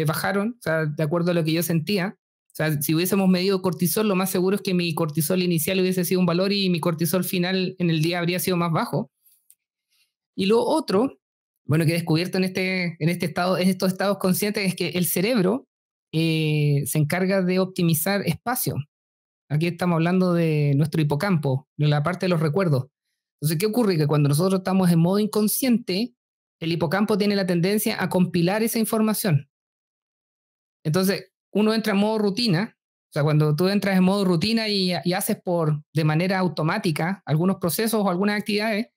bajaron, o sea, de acuerdo a lo que yo sentía. O sea, si hubiésemos medido cortisol, lo más seguro es que mi cortisol inicial hubiese sido un valor y mi cortisol final en el día habría sido más bajo. Y lo otro, bueno, que he descubierto en este estado, en estos estados conscientes, es que el cerebro se encarga de optimizar espacio. Aquí estamos hablando de nuestro hipocampo, de la parte de los recuerdos. Entonces, ¿qué ocurre? Que cuando nosotros estamos en modo inconsciente, el hipocampo tiene la tendencia a compilar esa información. Entonces, uno entra en modo rutina, o sea, cuando tú entras en modo rutina y haces de manera automática algunos procesos o algunas actividades,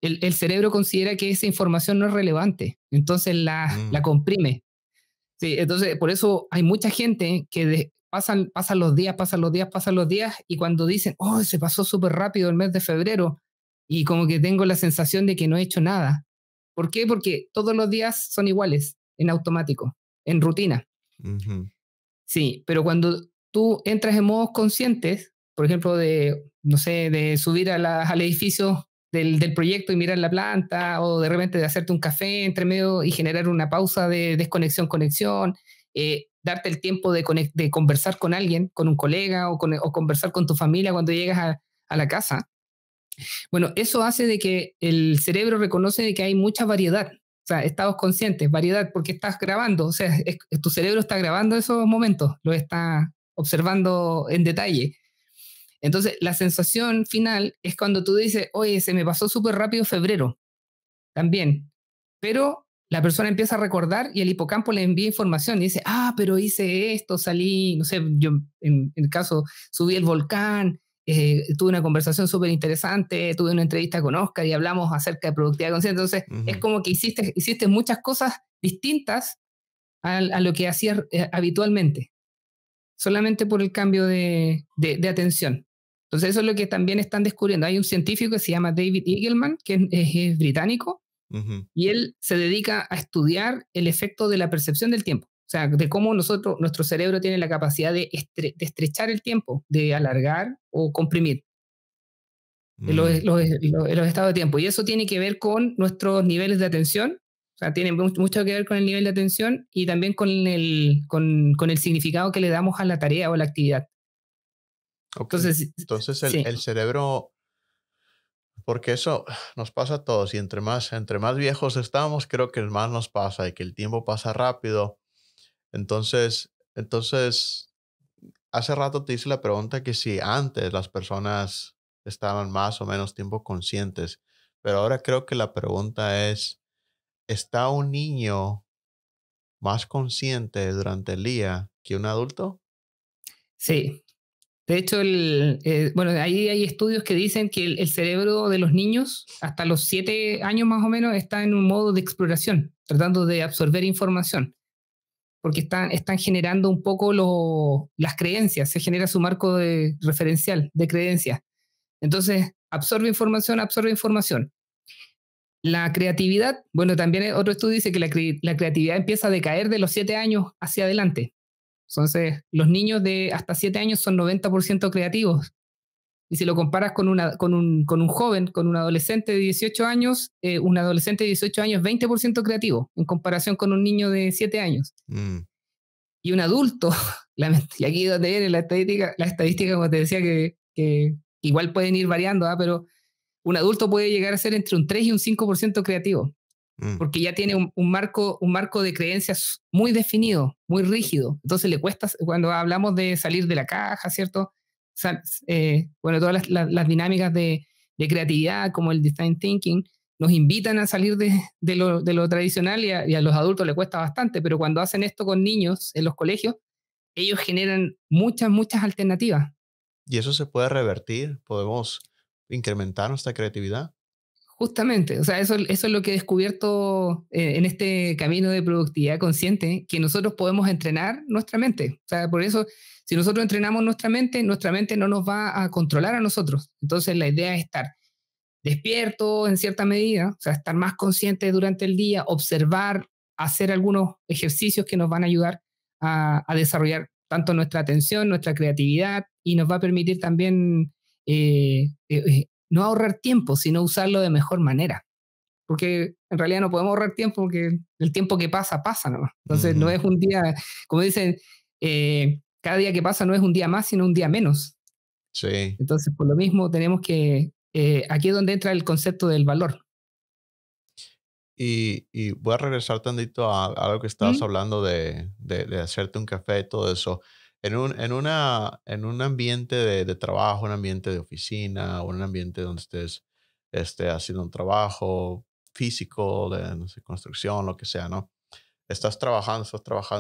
el cerebro considera que esa información no es relevante, entonces la mm, comprime. Sí, entonces por eso hay mucha gente que pasan los días, pasan los días y cuando dicen, oh, se pasó súper rápido el mes de febrero y como que tengo la sensación de que no he hecho nada. ¿Por qué? Porque todos los días son iguales, en automático, en rutina. ujú, Sí, pero cuando tú entras en modos conscientes, por ejemplo, no sé, de subir al edificio del proyecto y mirar la planta, o de repente de hacerte un café entre medio y generar una pausa de desconexión, conexión, darte el tiempo de conversar con alguien, con un colega o conversar con tu familia cuando llegas a la casa. Bueno, eso hace de que el cerebro reconoce de que hay mucha variedad. O sea, estados conscientes, variedad, porque estás grabando, o sea, tu cerebro está grabando esos momentos, lo está observando en detalle. Entonces, la sensación final es cuando tú dices, oye, se me pasó súper rápido febrero, también, pero la persona empieza a recordar y el hipocampo le envía información y dice, ah, pero hice esto, salí, no sé, yo en el caso subí el volcán, tuve una conversación súper interesante, tuve una entrevista con Oscar y hablamos acerca de productividad consciente. Entonces, es ujú. como que hiciste muchas cosas distintas a lo que hacías habitualmente, solamente por el cambio de atención. Entonces, eso es lo que también están descubriendo. Hay un científico que se llama David Eagleman, que es británico, Ujú, y él se dedica a estudiar el efecto de la percepción del tiempo. O sea, de cómo nuestro cerebro tiene la capacidad de estrechar el tiempo, de alargar o comprimir mm. los estados de tiempo. Y eso tiene que ver con nuestros niveles de atención. O sea, tiene mucho que ver con el nivel de atención y también con el significado que le damos a la tarea o a la actividad. Ok. Entonces, Entonces sí, el cerebro, porque eso nos pasa a todos y entre más viejos estamos, creo que más nos pasa y que el tiempo pasa rápido. Entonces, hace rato te hice la pregunta que si antes las personas estaban más o menos tiempo conscientes, pero ahora creo que la pregunta es, ¿está un niño más consciente durante el día que un adulto? sí. De hecho, bueno, ahí hay estudios que dicen que el cerebro de los niños, hasta los 7 años más o menos, está en un modo de exploración, tratando de absorber información, porque están generando un poco las creencias, se genera su marco referencial de creencias. Entonces, absorbe información, absorbe información. La creatividad, bueno, también otro estudio dice que la creatividad empieza a decaer de los 7 años hacia adelante. Entonces, los niños de hasta 7 años son 90% creativos. Y si lo comparas con un joven, con un adolescente de 18 años, un adolescente de 18 años es 20% creativo en comparación con un niño de 7 años. Mm, Y un adulto, y aquí es donde viene la estadística, como te decía, que igual pueden ir variando, ¿ah? Pero un adulto puede llegar a ser entre un 3 y un 5% creativo, mm, porque ya tiene un marco de creencias muy definido, muy rígido. Entonces le cuesta, cuando hablamos de salir de la caja, ¿cierto? Bueno, todas las dinámicas de creatividad, como el design thinking, nos invitan a salir de lo tradicional y a los adultos les cuesta bastante, pero cuando hacen esto con niños en los colegios, ellos generan muchas alternativas. ¿Y eso se puede revertir? ¿Podemos incrementar nuestra creatividad? Justamente, o sea, eso es lo que he descubierto en este camino de productividad consciente, que nosotros podemos entrenar nuestra mente. O sea, por eso, si nosotros entrenamos nuestra mente no nos va a controlar a nosotros. Entonces, la idea es estar despierto en cierta medida, o sea, estar más consciente durante el día, observar, hacer algunos ejercicios que nos van a ayudar a desarrollar tanto nuestra atención, nuestra creatividad, y nos va a permitir también no ahorrar tiempo, sino usarlo de mejor manera. Porque en realidad no podemos ahorrar tiempo porque el tiempo que pasa, pasa nomás. Entonces no es un día, como dicen, cada día que pasa no es un día más, sino un día menos. Sí. Entonces, por lo mismo, tenemos que, aquí es donde entra el concepto del valor. Y voy a regresar tantito a algo que estabas ¿Mm? hablando de hacerte un café y todo eso. En un ambiente de trabajo, un ambiente de oficina, o un ambiente donde estés haciendo un trabajo físico, de no sé, construcción, lo que sea, ¿no? Estás trabajando,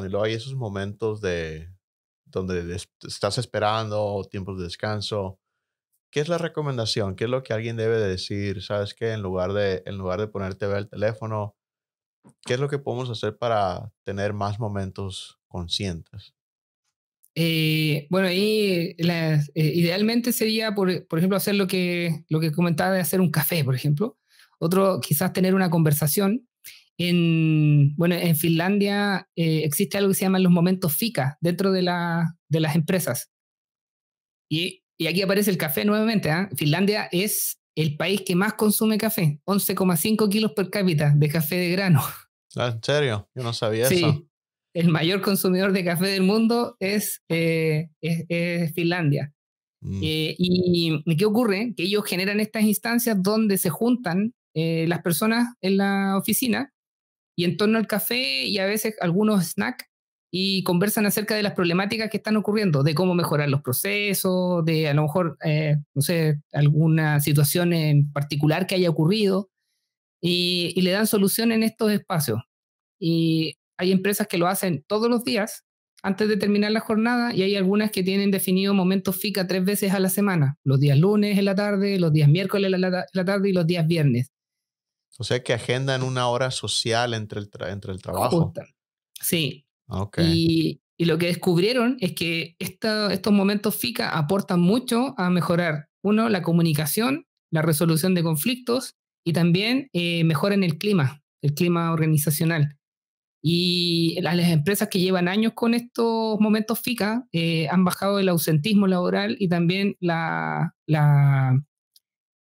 y luego hay esos momentos donde estás esperando, tiempos de descanso. ¿Qué es la recomendación? ¿Qué es lo que alguien debe de decir? ¿Sabes qué? En lugar de ponerte a ver el teléfono, ¿qué es lo que podemos hacer para tener más momentos conscientes? Bueno, ahí idealmente sería, por ejemplo, hacer lo que comentaba de hacer un café, por ejemplo. Otro, quizás tener una conversación. Bueno, en Finlandia existe algo que se llaman los momentos fika dentro de las empresas. Y aquí aparece el café nuevamente. Finlandia es el país que más consume café, 11,5 kilos per cápita de café de grano. Ah, ¿en serio? Yo no sabía eso. Sí, el mayor consumidor de café del mundo es Finlandia. Mm, ¿Y qué ocurre? Que ellos generan estas instancias donde se juntan las personas en la oficina y en torno al café y a veces algunos snacks y conversan acerca de las problemáticas que están ocurriendo, de cómo mejorar los procesos, de a lo mejor, no sé, alguna situación en particular que haya ocurrido y le dan solución en estos espacios. Y hay empresas que lo hacen todos los días antes de terminar la jornada y hay algunas que tienen definido momentos fika 3 veces a la semana, los días lunes en la tarde, los días miércoles en la tarde y los días viernes. o sea que agendan una hora social entre el trabajo. Justo. Sí. Ok. Y lo que descubrieron es que estos momentos fika aportan mucho a mejorar, uno, la comunicación, la resolución de conflictos y también mejoran el clima organizacional. Y las empresas que llevan años con estos momentos FICA han bajado el ausentismo laboral y también la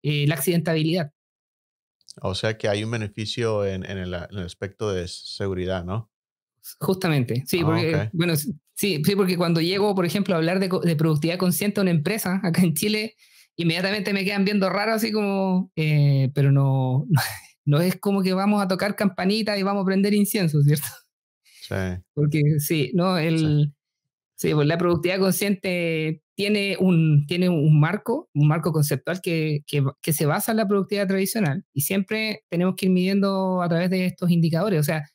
accidentabilidad. O sea que hay un beneficio en el aspecto de seguridad, ¿no? Justamente, sí, Ah, porque, ok. bueno, sí, porque cuando llego, por ejemplo, a hablar de productividad consciente a una empresa acá en Chile, inmediatamente me quedan viendo raro, así como, pero no es como que vamos a tocar campanita y vamos a prender incienso, ¿cierto? Sí, Porque sí, ¿no? sí. Sí, pues la productividad consciente tiene un marco conceptual que se basa en la productividad tradicional y siempre tenemos que ir midiendo a través de estos indicadores. O sea,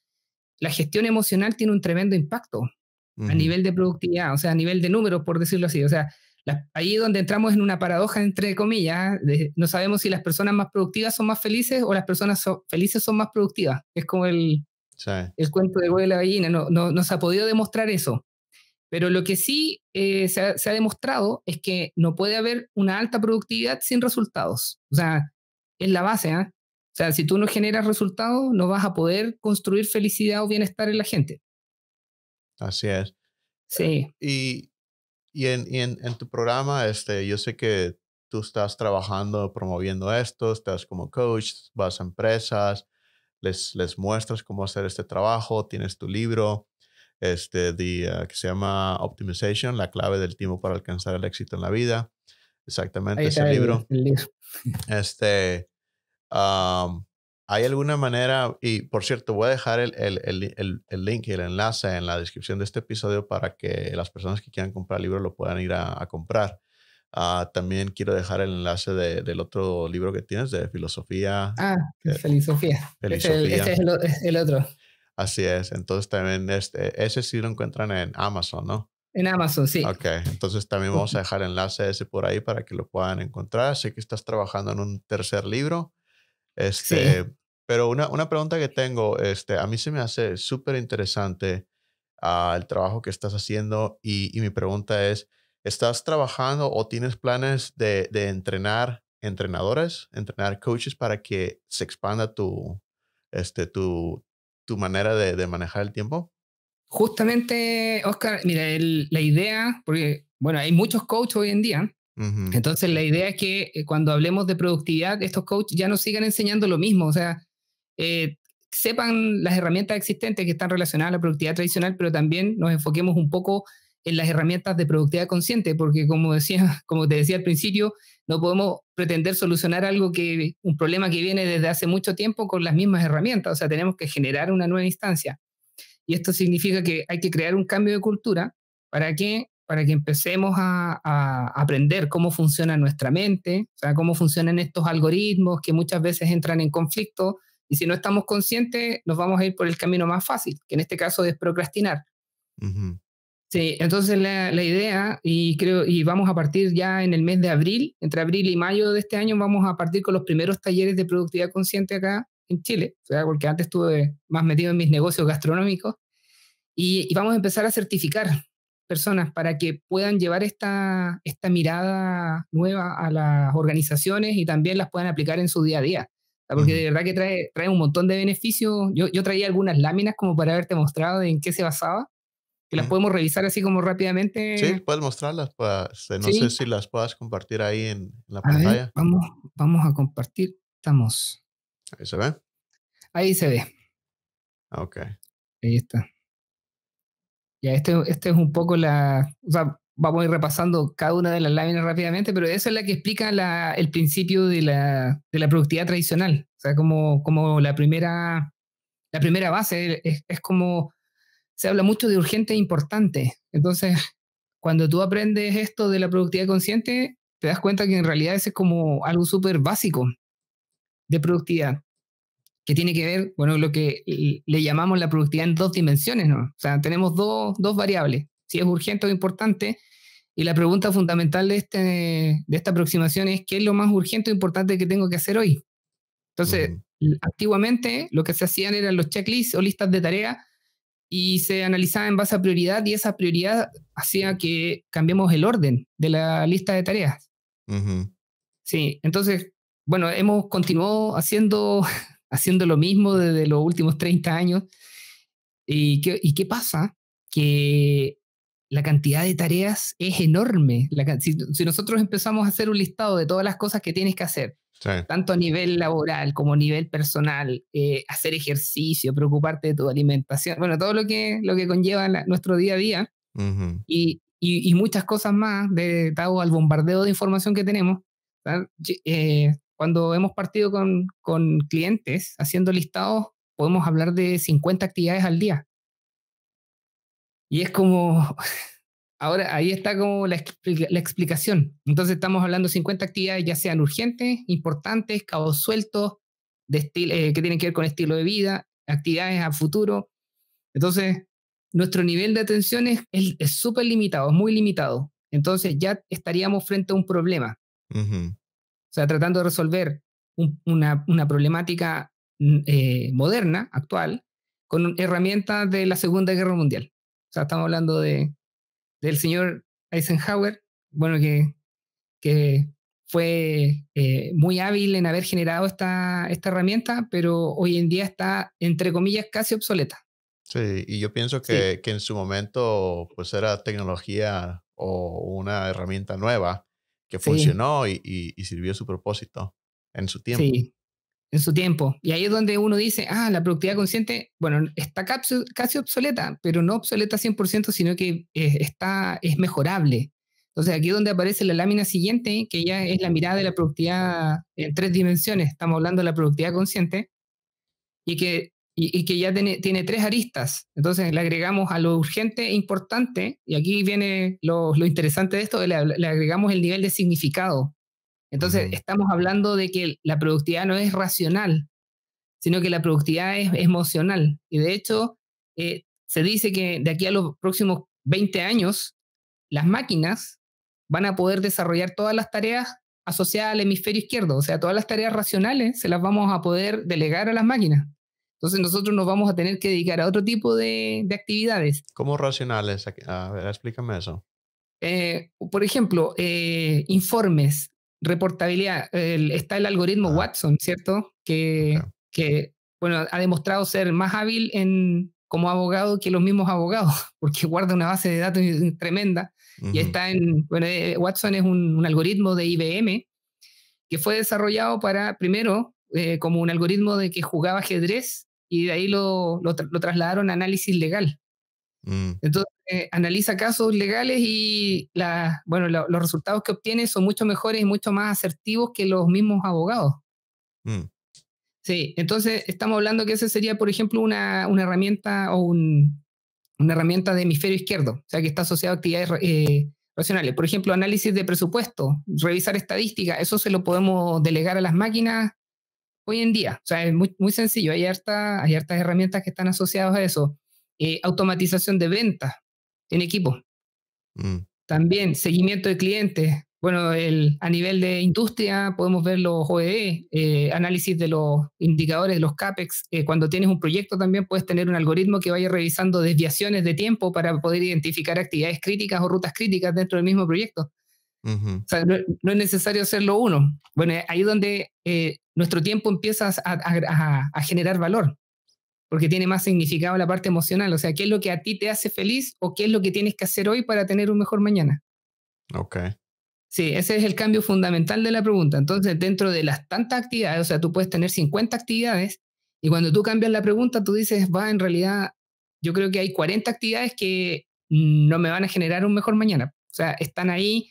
la gestión emocional tiene un tremendo impacto a Ujú. nivel de productividad, o sea, a nivel de números, por decirlo así. O sea, ahí es donde entramos en una paradoja, entre comillas, no sabemos si las personas más productivas son más felices o las personas felices son más productivas. Es como Sí. el cuento de huevo y la gallina, no se ha podido demostrar eso. Pero lo que sí se ha demostrado es que no puede haber una alta productividad sin resultados. O sea, es la base, ¿eh? O sea, si tú no generas resultados, no vas a poder construir felicidad o bienestar en la gente. Así es. Sí, Y, en tu programa, yo sé que tú estás trabajando, promoviendo esto, estás como coach, vas a empresas, les muestras cómo hacer este trabajo, tienes tu libro, que se llama Optimization, la clave del tiempo para alcanzar el éxito en la vida. ahí Exactamente ese está libro. el libro. Este, Am, ¿Hay alguna manera? Y por cierto, voy a dejar el link y el enlace en la descripción de este episodio para que las personas que quieran comprar el libro lo puedan ir a comprar. También quiero dejar el enlace del otro libro que tienes, de filosofía. Ah, Filosofía. Filosofía. Ese es el otro. Así es. Entonces también ese sí lo encuentran en Amazon, ¿no? En Amazon, sí. Ok, entonces también vamos a dejar el enlace ese por ahí para que lo puedan encontrar. Sé que estás trabajando en un tercer libro. Sí. Pero una pregunta que tengo, a mí se me hace súper interesante el trabajo que estás haciendo y mi pregunta es, ¿estás trabajando o tienes planes de entrenar entrenadores, entrenar coaches para que se expanda tu manera de manejar el tiempo? Justamente, Oscar, mira, la idea, porque, bueno, hay muchos coaches hoy en día, Ujú, entonces la idea es que cuando hablemos de productividad, estos coaches ya nos sigan enseñando lo mismo, o sea, eh, sepan las herramientas existentes que están relacionadas a la productividad tradicional, pero también nos enfoquemos un poco en las herramientas de productividad consciente, porque como decía, como te decía al principio, no podemos pretender solucionar un problema que viene desde hace mucho tiempo con las mismas herramientas, o sea, tenemos que generar una nueva instancia. Y esto significa que hay que crear un cambio de cultura. ¿Para qué? Para que empecemos a aprender cómo funciona nuestra mente, o sea, cómo funcionan estos algoritmos que muchas veces entran en conflicto. Y si no estamos conscientes, nos vamos a ir por el camino más fácil, que en este caso es procrastinar. ujú, Sí, entonces la idea, y vamos a partir ya en el mes de abril, entre abril y mayo de este año, vamos a partir con los primeros talleres de productividad consciente acá en Chile, o sea, porque antes estuve más metido en mis negocios gastronómicos, y vamos a empezar a certificar personas para que puedan llevar esta mirada nueva a las organizaciones y también las puedan aplicar en su día a día. O sea, porque ujú, de verdad que trae un montón de beneficios. Yo traía algunas láminas como para haberte mostrado en qué se basaba, que las ujú. podemos revisar así como Sí, rápidamente. puedes mostrarlas, pues, no sé Sí, si las puedas compartir ahí en la a ver, pantalla. vamos a compartir. Estamos. Ahí se ve. Ahí se ve. Ok. Ahí está. Ya, este es un poco o sea, vamos a ir repasando cada una de las láminas rápidamente, pero esa es la que explica el principio de la productividad tradicional. O sea, como la primera base es como se habla mucho de urgente e importante. Entonces, cuando tú aprendes esto de la productividad consciente, te das cuenta que en realidad ese es como algo súper básico de productividad, que tiene que ver, bueno, lo que le llamamos la productividad en dos dimensiones, ¿no? O sea, tenemos dos variables, si es urgente o importante, y la pregunta fundamental de esta aproximación es, ¿qué es lo más urgente o importante que tengo que hacer hoy? Entonces, Ujú, antiguamente lo que se hacían eran los checklists o listas de tareas y se analizaba en base a prioridad y esa prioridad hacía que cambiemos el orden de la lista de tareas. ujú, Sí, entonces, bueno, hemos continuado haciendo lo mismo desde los últimos 30 años. ¿Y qué pasa? Que la cantidad de tareas es enorme. Si nosotros empezamos a hacer un listado de todas las cosas que tienes que hacer, sí. tanto a nivel laboral como a nivel personal, hacer ejercicio, preocuparte de tu alimentación, bueno, todo lo que conlleva nuestro día a día Ujú, y muchas cosas más, dado al bombardeo de información que tenemos. ¿Verdad? Cuando hemos partido con clientes haciendo listados, podemos hablar de 50 actividades al día. Y es como, ahora ahí está como la explicación. Entonces estamos hablando de 50 actividades, ya sean urgentes, importantes, cabos sueltos, que tienen que ver con estilo de vida, actividades a futuro. Entonces, nuestro nivel de atención es súper limitado, es muy limitado. Entonces ya estaríamos frente a un problema. ujú, O sea, tratando de resolver una problemática moderna, actual, con herramientas de la Segunda Guerra Mundial. O sea, estamos hablando del señor Eisenhower, bueno, que fue muy hábil en haber generado esta herramienta, pero hoy en día está, entre comillas, casi obsoleta. sí, y yo pienso Sí, que en su momento, pues, era tecnología o una herramienta nueva que sí, funcionó y sirvió su propósito en su tiempo. sí, en su tiempo. Y ahí es donde uno dice, la productividad consciente, bueno, está casi obsoleta, pero no obsoleta 100%, sino que es mejorable. Entonces aquí es donde aparece la lámina siguiente, que ya es la mirada de la productividad en tres dimensiones. Estamos hablando de la productividad consciente y que y que ya tiene 3 aristas. Entonces le agregamos a lo urgente e importante, y aquí viene lo interesante de esto, le agregamos el nivel de significado. Entonces estamos hablando de que la productividad no es racional, sino que la productividad es emocional. Y de hecho, se dice que de aquí a los próximos 20 años, las máquinas van a poder desarrollar todas las tareas asociadas al hemisferio izquierdo, o sea, todas las tareas racionales se las vamos a poder delegar a las máquinas. Entonces nosotros nos vamos a tener que dedicar a otro tipo de actividades. ¿Cómo racionales? A ver, explícame eso. Por ejemplo, informes, reportabilidad. Está el algoritmo Watson, ¿cierto? Que bueno, ha demostrado ser más hábil como abogado que los mismos abogados, porque guarda una base de datos tremenda. Y está bueno, Watson es un algoritmo de IBM que fue desarrollado primero, como un algoritmo de que jugaba ajedrez, y de ahí lo trasladaron a análisis legal. Entonces, analiza casos legales y bueno, los resultados que obtiene son mucho mejores y mucho más asertivos que los mismos abogados. Sí, entonces estamos hablando que esa sería, por ejemplo, una herramienta o una herramienta de hemisferio izquierdo, o sea, que está asociada a actividades racionales. Por ejemplo, análisis de presupuesto, revisar estadística, eso se lo podemos delegar a las máquinas hoy en día. O sea, es muy, muy sencillo. Hay hartas herramientas que están asociadas a eso. Automatización de ventas en equipo. También seguimiento de clientes. Bueno, a nivel de industria podemos ver los OEE, análisis de los indicadores, los CAPEX. Cuando tienes un proyecto también puedes tener un algoritmo que vaya revisando desviaciones de tiempo para poder identificar actividades críticas o rutas críticas dentro del mismo proyecto. O sea, no es necesario hacerlo uno. Bueno, ahí es donde nuestro tiempo empieza a generar valor, porque tiene más significado la parte emocional. O sea, ¿qué es lo que a ti te hace feliz o qué es lo que tienes que hacer hoy para tener un mejor mañana? Ok. Sí, ese es el cambio fundamental de la pregunta. Entonces, dentro de las tantas actividades, o sea, tú puedes tener 50 actividades y cuando tú cambias la pregunta, tú dices, en realidad, yo creo que hay 40 actividades que no me van a generar un mejor mañana. O sea, están ahí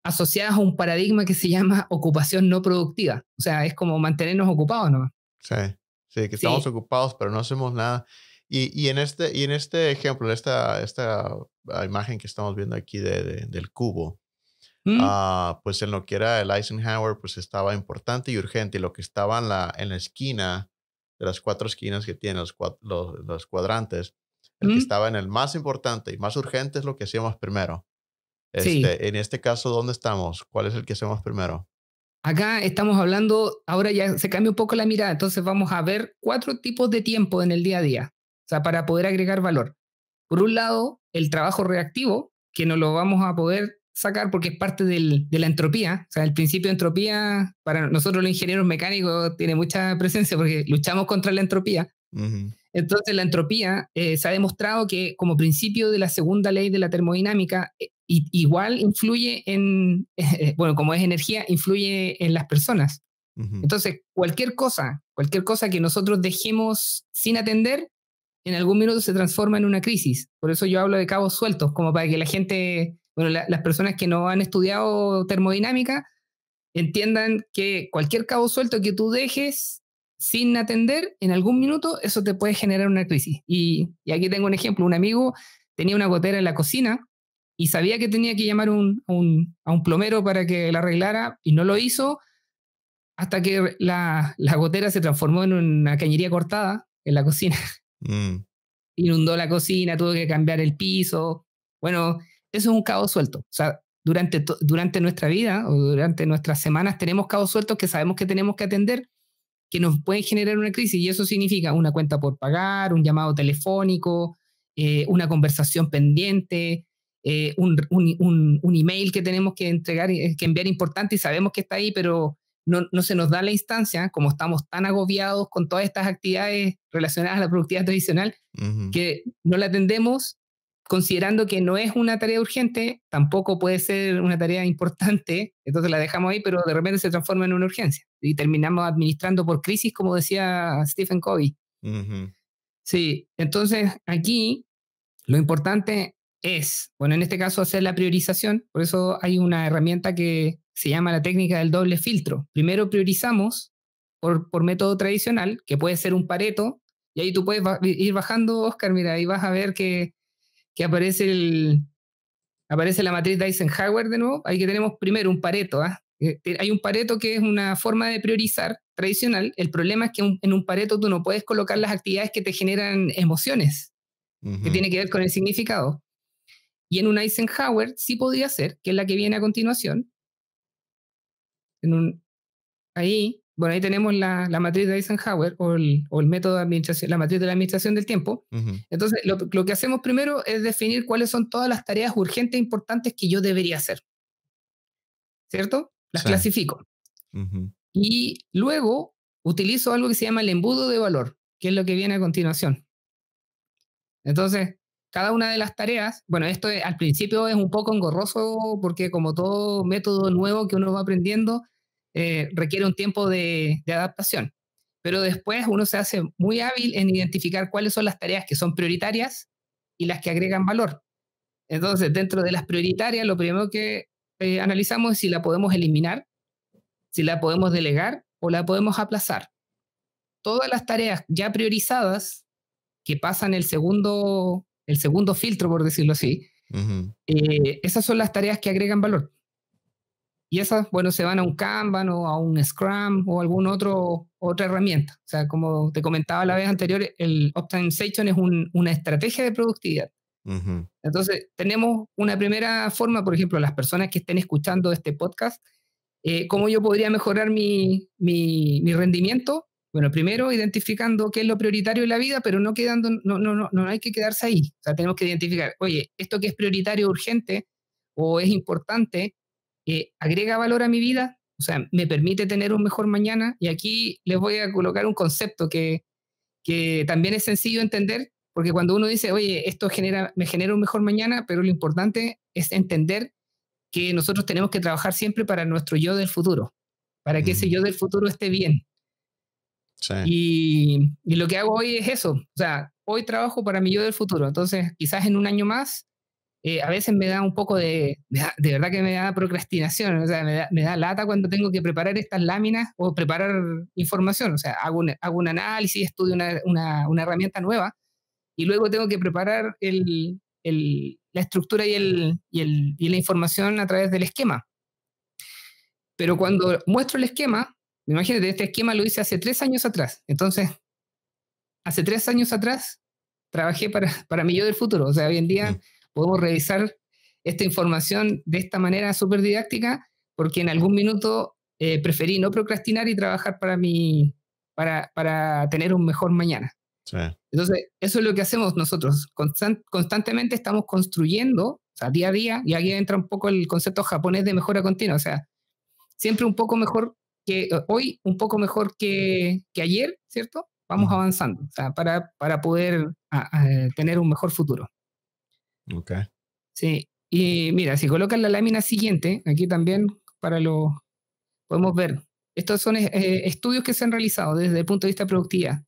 asociadas a un paradigma que se llama ocupación no productiva. O sea, es como mantenernos ocupados, ¿no? Sí, que estamos ocupados, pero no hacemos nada. Y en este ejemplo, esta imagen que estamos viendo aquí del cubo, pues en lo que era el Eisenhower, pues estaba importante y urgente. Y lo que estaba en la esquina, de las 4 esquinas que tiene, los cuadrantes, el que estaba en el más importante y más urgente es lo que hacíamos primero. En este caso, ¿dónde estamos? ¿Cuál es el que hacemos primero? Acá estamos hablando, ahora ya se cambia un poco la mirada, entonces vamos a ver 4 tipos de tiempo en el día a día, o sea, para poder agregar valor. Por un lado, el trabajo reactivo, que no lo vamos a poder sacar porque es parte de la entropía. O sea, el principio de entropía, para nosotros los ingenieros mecánicos, tiene mucha presencia porque luchamos contra la entropía. Entonces, la entropía se ha demostrado que como principio de la segunda ley de la termodinámica, igual influye bueno, como es energía, influye en las personas. Entonces, cualquier cosa que nosotros dejemos sin atender, en algún minuto se transforma en una crisis. Por eso yo hablo de cabos sueltos, como para que la gente, bueno, las personas que no han estudiado termodinámica entiendan que cualquier cabo suelto que tú dejes sin atender, en algún minuto eso te puede generar una crisis. Y aquí tengo un ejemplo. Un amigo tenía una gotera en la cocina y sabía que tenía que llamar a un plomero para que la arreglara y no lo hizo hasta que la gotera se transformó en una cañería cortada en la cocina. Inundó la cocina, tuvo que cambiar el piso. Bueno, eso es un cabo suelto. O sea, durante nuestra vida o durante nuestras semanas tenemos cabos sueltos que sabemos que tenemos que atender, que nos pueden generar una crisis, y eso significa una cuenta por pagar, un llamado telefónico, una conversación pendiente, un email que tenemos que entregar, que enviar importante y sabemos que está ahí, pero no se nos da la instancia, como estamos tan agobiados con todas estas actividades relacionadas a la productividad tradicional, que no la atendemos considerando que no es una tarea urgente, tampoco puede ser una tarea importante, entonces la dejamos ahí, pero de repente se transforma en una urgencia y terminamos administrando por crisis, como decía Stephen Covey. Sí, entonces aquí lo importante es, bueno, en este caso hacer la priorización, por eso hay una herramienta que se llama la técnica del doble filtro. Primero priorizamos por método tradicional, que puede ser un Pareto, Y ahí tú puedes ir bajando, Oscar, mira, ahí vas a ver que aparece la matriz de Eisenhower de nuevo. Ahí que tenemos primero un Pareto. Hay un Pareto que es una forma de priorizar tradicional. El problema es que en un Pareto tú no puedes colocar las actividades que te generan emociones, que tiene que ver con el significado. Y en un Eisenhower sí podría ser, que es la que viene a continuación. Ahí tenemos la matriz de Eisenhower o el método de administración, la matriz de la administración del tiempo. Entonces, lo que hacemos primero es definir cuáles son todas las tareas urgentes e importantes que yo debería hacer. ¿Cierto? Las clasifico. Y luego utilizo algo que se llama el embudo de valor, que es lo que viene a continuación. Entonces, cada una de las tareas, esto al principio es un poco engorroso porque como todo método nuevo que uno va aprendiendo, requiere un tiempo de adaptación. Pero después uno se hace muy hábil en identificar cuáles son las tareas que son prioritarias y las que agregan valor. Entonces, dentro de las prioritarias, lo primero que analizamos es si la podemos eliminar, si la podemos delegar o la podemos aplazar. Todas las tareas ya priorizadas que pasan el segundo filtro, por decirlo así, esas son las tareas que agregan valor. Y esas, se van a un Kanban o a un Scrum o alguna otra herramienta. O sea, como te comentaba la vez anterior, el Optimization es una estrategia de productividad. Entonces, tenemos una primera forma, por ejemplo, las personas que estén escuchando este podcast, ¿cómo yo podría mejorar mi rendimiento? Primero identificando qué es lo prioritario en la vida, pero no hay que quedarse ahí. O sea, tenemos que identificar, oye, esto que es prioritario, urgente o es importante, agrega valor a mi vida, o sea, me permite tener un mejor mañana. Y aquí les voy a colocar un concepto que también es sencillo de entender, porque cuando uno dice, oye, esto me genera un mejor mañana, pero lo importante es entender que nosotros tenemos que trabajar siempre para nuestro yo del futuro, para que ese yo del futuro esté bien. Sí. Y lo que hago hoy es eso, o sea, hoy trabajo para mi yo del futuro, entonces quizás en un año más, a veces me da un poco de verdad que me da procrastinación, o sea, me da lata cuando tengo que preparar estas láminas o preparar información, o sea, hago un análisis, estudio una herramienta nueva y luego tengo que preparar la estructura y la información a través del esquema. Pero cuando muestro el esquema, imagínate, este esquema lo hice hace 3 años atrás. Entonces, hace 3 años atrás trabajé para mi yo del futuro. O sea, hoy en día podemos revisar esta información de esta manera súper didáctica porque en algún minuto preferí no procrastinar y trabajar para tener un mejor mañana. Sí. Entonces, eso es lo que hacemos nosotros. Constantemente estamos construyendo, o sea, día a día, y aquí entra un poco el concepto japonés de mejora continua. O sea, siempre un poco mejor que hoy, un poco mejor que ayer, ¿cierto? Vamos avanzando, o sea, para poder tener un mejor futuro. Ok. Sí, y mira, si colocan la lámina siguiente, aquí también podemos ver, estos son estudios que se han realizado desde el punto de vista de productividad.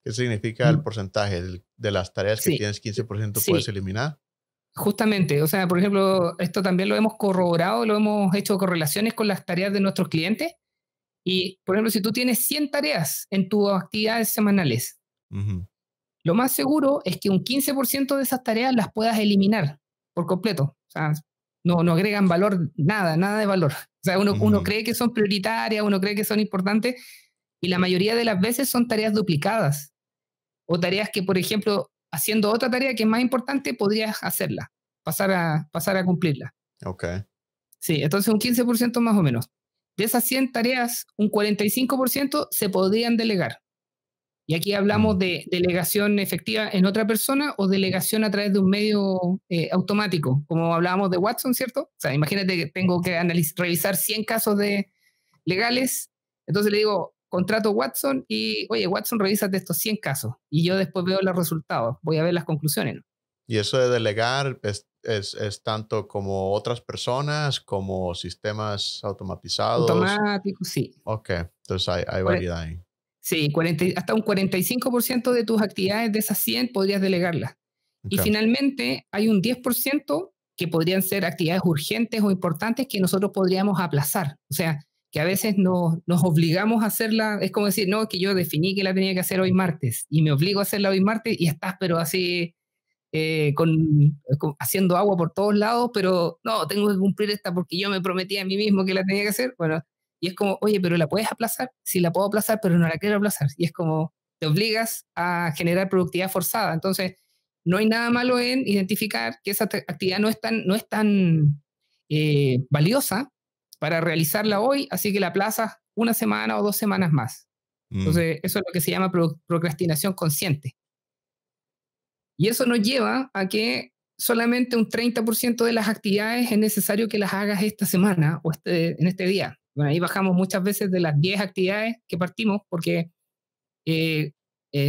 ¿Qué significa el porcentaje de las tareas que tienes 15% puedes eliminar? Justamente, o sea, por ejemplo, esto también lo hemos corroborado, lo hemos hecho correlaciones con las tareas de nuestros clientes. Y, por ejemplo, si tú tienes 100 tareas en tus actividades semanales, lo más seguro es que un 15% de esas tareas las puedas eliminar por completo. O sea, no agregan valor, nada de valor. O sea, uno cree que son prioritarias, uno cree que son importantes, y la mayoría de las veces son tareas duplicadas. O tareas que, por ejemplo, haciendo otra tarea que es más importante, podrías hacerla, pasar a cumplirla. Ok. Sí, entonces un 15% más o menos. De esas 100 tareas, un 45% se podrían delegar. Y aquí hablamos de delegación efectiva en otra persona o delegación a través de un medio automático, como hablábamos de Watson, ¿cierto? O sea, imagínate que tengo que revisar 100 casos legales, entonces le digo, contrato Watson y, oye, Watson, revísate estos 100 casos. Y yo después veo los resultados, voy a ver las conclusiones, ¿no? Y eso de delegar es tanto como otras personas, como sistemas automatizados. Automático, sí. Ok, entonces hay variedad ahí. Sí, hasta un 45% de tus actividades de esas 100 podrías delegarlas. Okay. Y finalmente hay un 10% que podrían ser actividades urgentes o importantes que nosotros podríamos aplazar. O sea, que a veces nos obligamos a hacerla, es como decir, no, que yo definí que la tenía que hacer hoy martes y me obligo a hacerla hoy martes y estás pero así haciendo agua por todos lados, pero no, tengo que cumplir esta porque yo me prometí a mí mismo que la tenía que hacer. Bueno, y es como, oye, pero la puedes aplazar, sí la puedo aplazar, pero no la quiero aplazar. Y es como, te obligas a generar productividad forzada. Entonces, no hay nada malo en identificar que esa actividad no es tan valiosa para realizarla hoy, así que la aplazas una semana o 2 semanas más. Mm, Entonces, eso es lo que se llama procrastinación consciente. Y eso nos lleva a que solamente un 30% de las actividades es necesario que las hagas esta semana o en este día. Bueno, ahí bajamos muchas veces de las 10 actividades que partimos porque eh,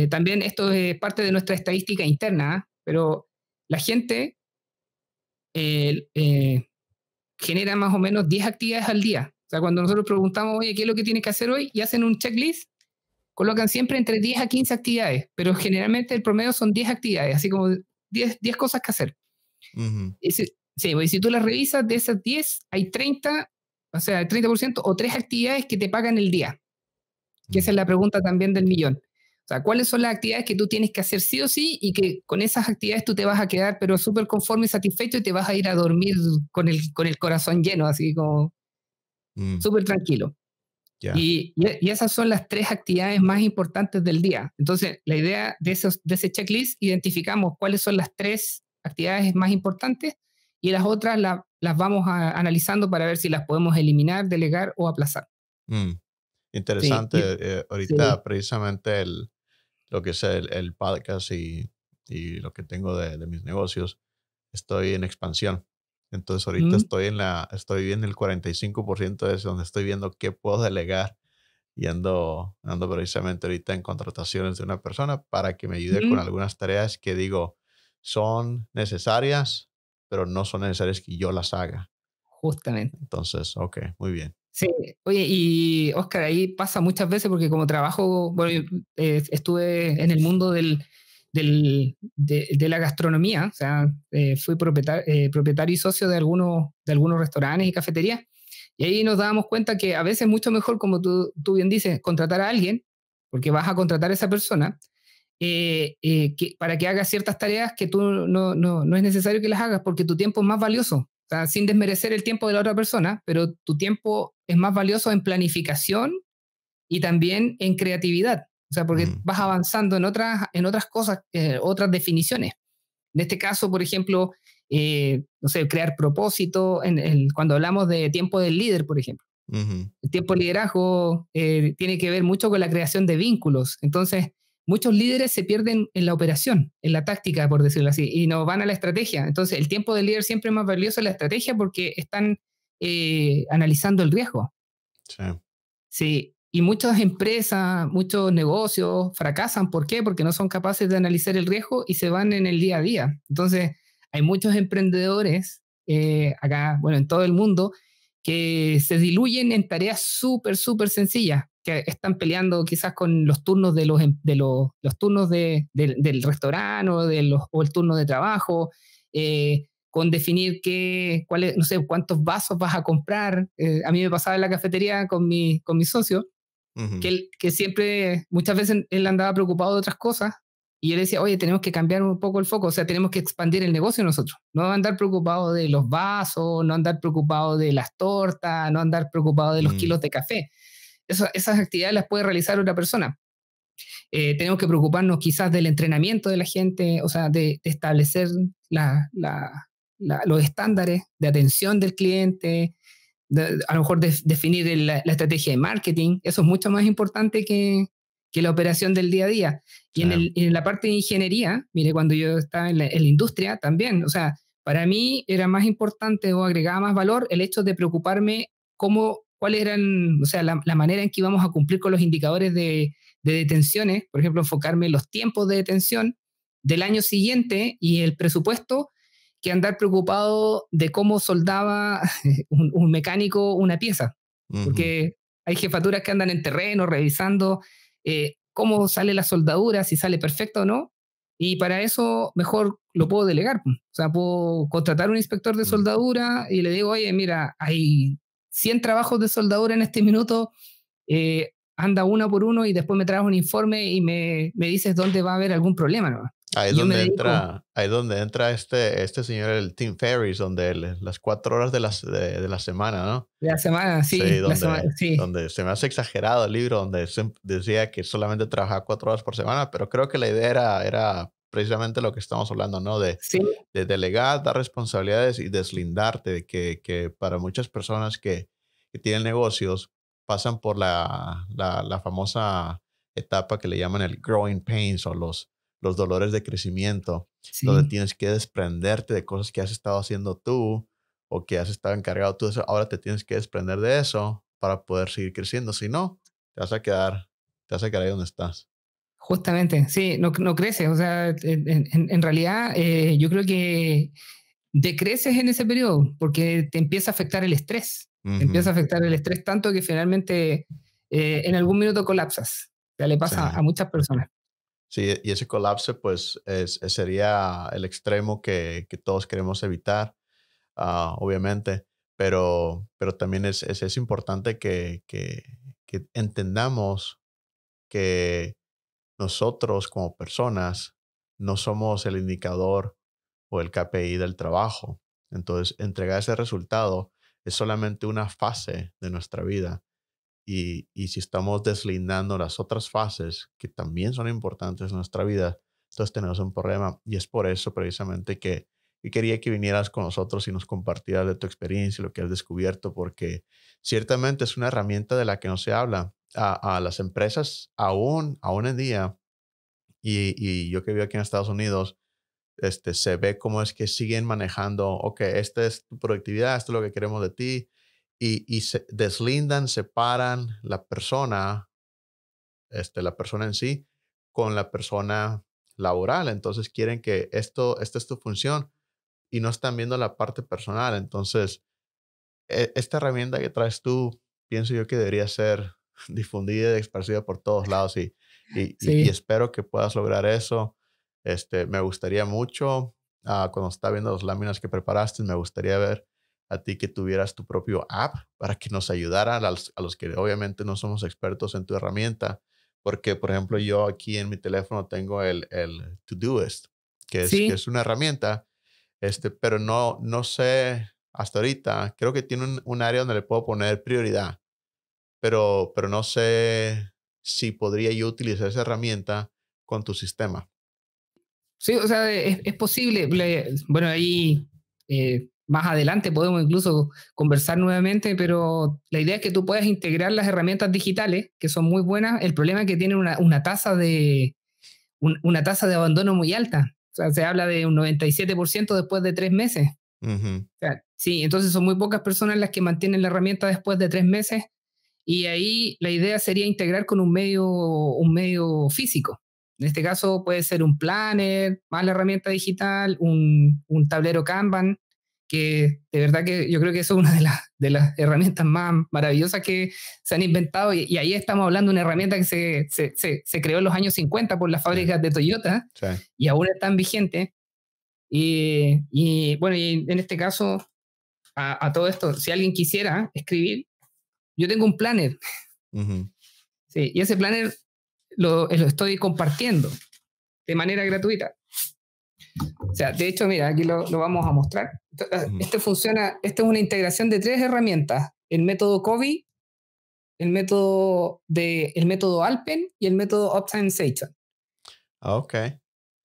también esto es parte de nuestra estadística interna, ¿eh? Pero la gente eh, eh, genera más o menos 10 actividades al día. O sea, cuando nosotros preguntamos, oye, ¿qué es lo que tienes que hacer hoy? Y hacen un checklist, colocan siempre entre 10 a 15 actividades, pero generalmente el promedio son 10 actividades, así como 10 cosas que hacer. ujú, Sí, pues, si tú las revisas, de esas 10 hay 30, o sea, el 30% o 3 actividades que te pagan el día, que esa mm, es la pregunta también del millón. O sea, ¿cuáles son las actividades que tú tienes que hacer sí o sí y que con esas actividades tú te vas a quedar pero súper conforme y satisfecho y te vas a ir a dormir con el corazón lleno, así como mm, súper tranquilo? ya. Y esas son las 3 actividades más importantes del día. Entonces, la idea de ese checklist, identificamos cuáles son las 3 actividades más importantes y las otras las vamos analizando para ver si las podemos eliminar, delegar o aplazar. Mm. Sí, Interesante. sí. Ahorita precisamente lo que es el podcast y lo que tengo de mis negocios, estoy en expansión. Entonces ahorita Mm, estoy en el 45% de eso, donde estoy viendo qué puedo delegar y ando precisamente ahorita en contrataciones de una persona para que me ayude con mm, algunas tareas que digo son necesarias, pero no son necesarias que yo las haga. justamente. Entonces, ok, muy bien. Sí, oye, y Oscar, ahí pasa muchas veces porque como trabajo, bueno, yo, estuve en el mundo de la gastronomía, o sea, fui propietario y socio de algunos restaurantes y cafeterías, y ahí nos dábamos cuenta que a veces es mucho mejor, como tú bien dices, contratar a alguien, porque vas a contratar a esa persona, para que haga ciertas tareas que tú no es necesario que las hagas porque tu tiempo es más valioso. O sea, sin desmerecer el tiempo de la otra persona, pero tu tiempo es más valioso en planificación y también en creatividad. O sea, porque Mm, vas avanzando en otras cosas, otras definiciones. En este caso, por ejemplo, no sé, crear propósito, cuando hablamos de tiempo del líder, por ejemplo. ujú, El tiempo de liderazgo tiene que ver mucho con la creación de vínculos. Entonces, muchos líderes se pierden en la operación, en la táctica, por decirlo así, y no van a la estrategia. Entonces, el tiempo del líder siempre es más valioso en la estrategia porque están analizando el riesgo. sí. Sí, y muchas empresas, muchos negocios fracasan. ¿Por qué? Porque no son capaces de analizar el riesgo y se van en el día a día. Entonces, hay muchos emprendedores acá, bueno, en todo el mundo, que se diluyen en tareas súper, súper sencillas, que están peleando quizás con los turnos los turnos del restaurante o el turno de trabajo, con definir no sé, cuántos vasos vas a comprar. A mí me pasaba en la cafetería con mi socio, Ujú, que siempre, muchas veces él andaba preocupado de otras cosas y yo le decía, oye, tenemos que cambiar un poco el foco, o sea, tenemos que expandir el negocio nosotros, no andar preocupado de los vasos, no andar preocupado de las tortas, no andar preocupado de los mm, kilos de café. Esas actividades las puede realizar otra persona. Tenemos que preocuparnos quizás del entrenamiento de la gente, o sea, de establecer los estándares de atención del cliente, a lo mejor definir la estrategia de marketing. Eso es mucho más importante que la operación del día a día. Y sí. en la parte de ingeniería, mire, cuando yo estaba en la industria también, o sea, para mí era más importante o agregaba más valor el hecho de preocuparme cuáles eran, o sea, la manera en que íbamos a cumplir con los indicadores de detenciones, por ejemplo, enfocarme en los tiempos de detención del año siguiente y el presupuesto, que andar preocupado de cómo soldaba un mecánico una pieza, Ujú, porque hay jefaturas que andan en terreno revisando cómo sale la soldadura, si sale perfecta o no, y para eso mejor lo puedo delegar. O sea, puedo contratar un inspector de mm, soldadura y le digo, oye, mira, hay 100 trabajos de soldadura en este minuto, anda uno por uno y después me traes un informe y me dices dónde va a haber algún problema, ¿no? Ahí es Y yo me donde dedico, entra, ahí es donde entra este señor, el Tim Ferriss, donde las 4 horas de la semana, ¿no? la semana, Sí, sí, la semana, sí, donde se me hace exagerado el libro, donde decía que solamente trabajaba 4 horas por semana, pero creo que la idea era precisamente lo que estamos hablando, ¿no? sí, De delegar, dar responsabilidades y deslindarte, de que para muchas personas que tienen negocios pasan por la famosa etapa que le llaman el growing pains o los dolores de crecimiento, donde sí. tienes que desprenderte de cosas que has estado haciendo tú o que has estado encargado tú de eso. Ahora te tienes que desprender de eso para poder seguir creciendo. Si no, te vas a quedar ahí donde estás. Justamente, sí, no, no creces. O sea, en realidad yo creo que decreces en ese periodo porque te empieza a afectar el estrés. Te empieza Ujú. a afectar el estrés tanto que finalmente en algún minuto colapsas. Ya le Sí. pasa a muchas personas. Sí, y ese colapso, pues, sería el extremo que todos queremos evitar, obviamente, pero también es importante que entendamos que nosotros como personas no somos el indicador o el KPI del trabajo. Entonces, entregar ese resultado es solamente una fase de nuestra vida. Y si estamos deslindando las otras fases que también son importantes en nuestra vida, entonces tenemos un problema. Y es por eso precisamente que quería que vinieras con nosotros y nos compartieras de tu experiencia y lo que has descubierto, porque ciertamente es una herramienta de la que no se habla. A las empresas aún en día, y yo que vivo aquí en Estados Unidos, se ve cómo es que siguen manejando, ok, esta es tu productividad, esto es lo que queremos de ti, y se deslindan, separan la persona en sí, con la persona laboral. Entonces quieren que esta es tu función y no están viendo la parte personal. Entonces, esta herramienta que traes tú, pienso yo que debería ser difundida y esparcida por todos lados y Sí, espero que puedas lograr eso. Me gustaría mucho, cuando estaba viendo las láminas que preparaste, me gustaría ver a ti que tuvieras tu propio app para que nos ayudara a los que obviamente no somos expertos en tu herramienta, porque por ejemplo yo aquí en mi teléfono tengo el Todoist, que sí. es una herramienta, pero no sé hasta ahorita, creo que tiene un área donde le puedo poner prioridad, pero no sé si podría yo utilizar esa herramienta con tu sistema. Sí, o sea, es posible. Bueno, ahí más adelante podemos incluso conversar nuevamente, pero la idea es que tú puedas integrar las herramientas digitales, que son muy buenas. El problema es que tienen una tasa de abandono muy alta. O sea, se habla de un 97% después de 3 meses. Ujú, O sea, sí, entonces son muy pocas personas las que mantienen la herramienta después de 3 meses y ahí la idea sería integrar con un medio físico. En este caso puede ser un planner, más la herramienta digital, un tablero Kanban, que de verdad que yo creo que eso es una de las herramientas más maravillosas que se han inventado y ahí estamos hablando de una herramienta que se creó en los años 50 por las sí, fábricas de Toyota sí. y aún están vigentes. Y bueno, y en este caso, a todo esto, si alguien quisiera escribir, yo tengo un planner. Ujú, Sí, y ese planner lo estoy compartiendo de manera gratuita. O sea, de hecho, mira, aquí lo vamos a mostrar. ujú. Esta es una integración de 3 herramientas: el método Covey, el método Alpen y el método Optimization. Ok.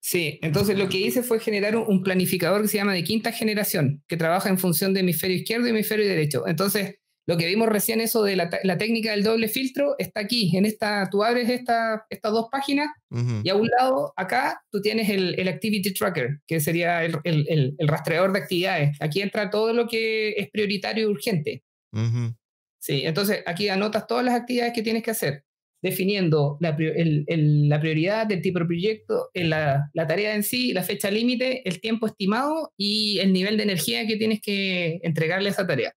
Sí, entonces lo que hice fue generar un planificador que se llama de quinta generación, que trabaja en función de hemisferio izquierdo y hemisferio derecho. Entonces, lo que vimos recién, eso de la técnica del doble filtro, está aquí. Tú abres estas dos páginas Ujú, y a un lado, acá, tú tienes el Activity Tracker, que sería el rastreador de actividades. Aquí entra todo lo que es prioritario y urgente. ujú, Sí, entonces aquí anotas todas las actividades que tienes que hacer, definiendo la prioridad del tipo de proyecto, la tarea en sí, la fecha límite, el tiempo estimado y el nivel de energía que tienes que entregarle a esa tarea.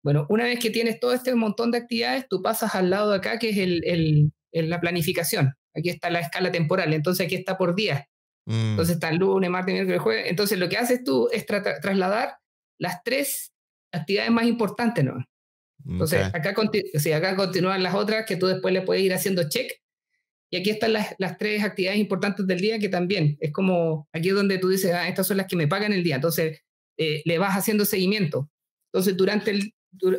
Bueno, una vez que tienes todo este montón de actividades, tú pasas al lado de acá, que es la planificación. Aquí está la escala temporal, entonces aquí está por día. mm, Entonces está el lunes, martes, miércoles, jueves. Entonces lo que haces tú es trasladar las 3 actividades más importantes, ¿no? Entonces, Ok. acá continúan las otras que tú después le puedes ir haciendo check. Y aquí están las tres actividades importantes del día que también es como, aquí es donde tú dices, estas son las que me pagan el día. Entonces, le vas haciendo seguimiento. Entonces,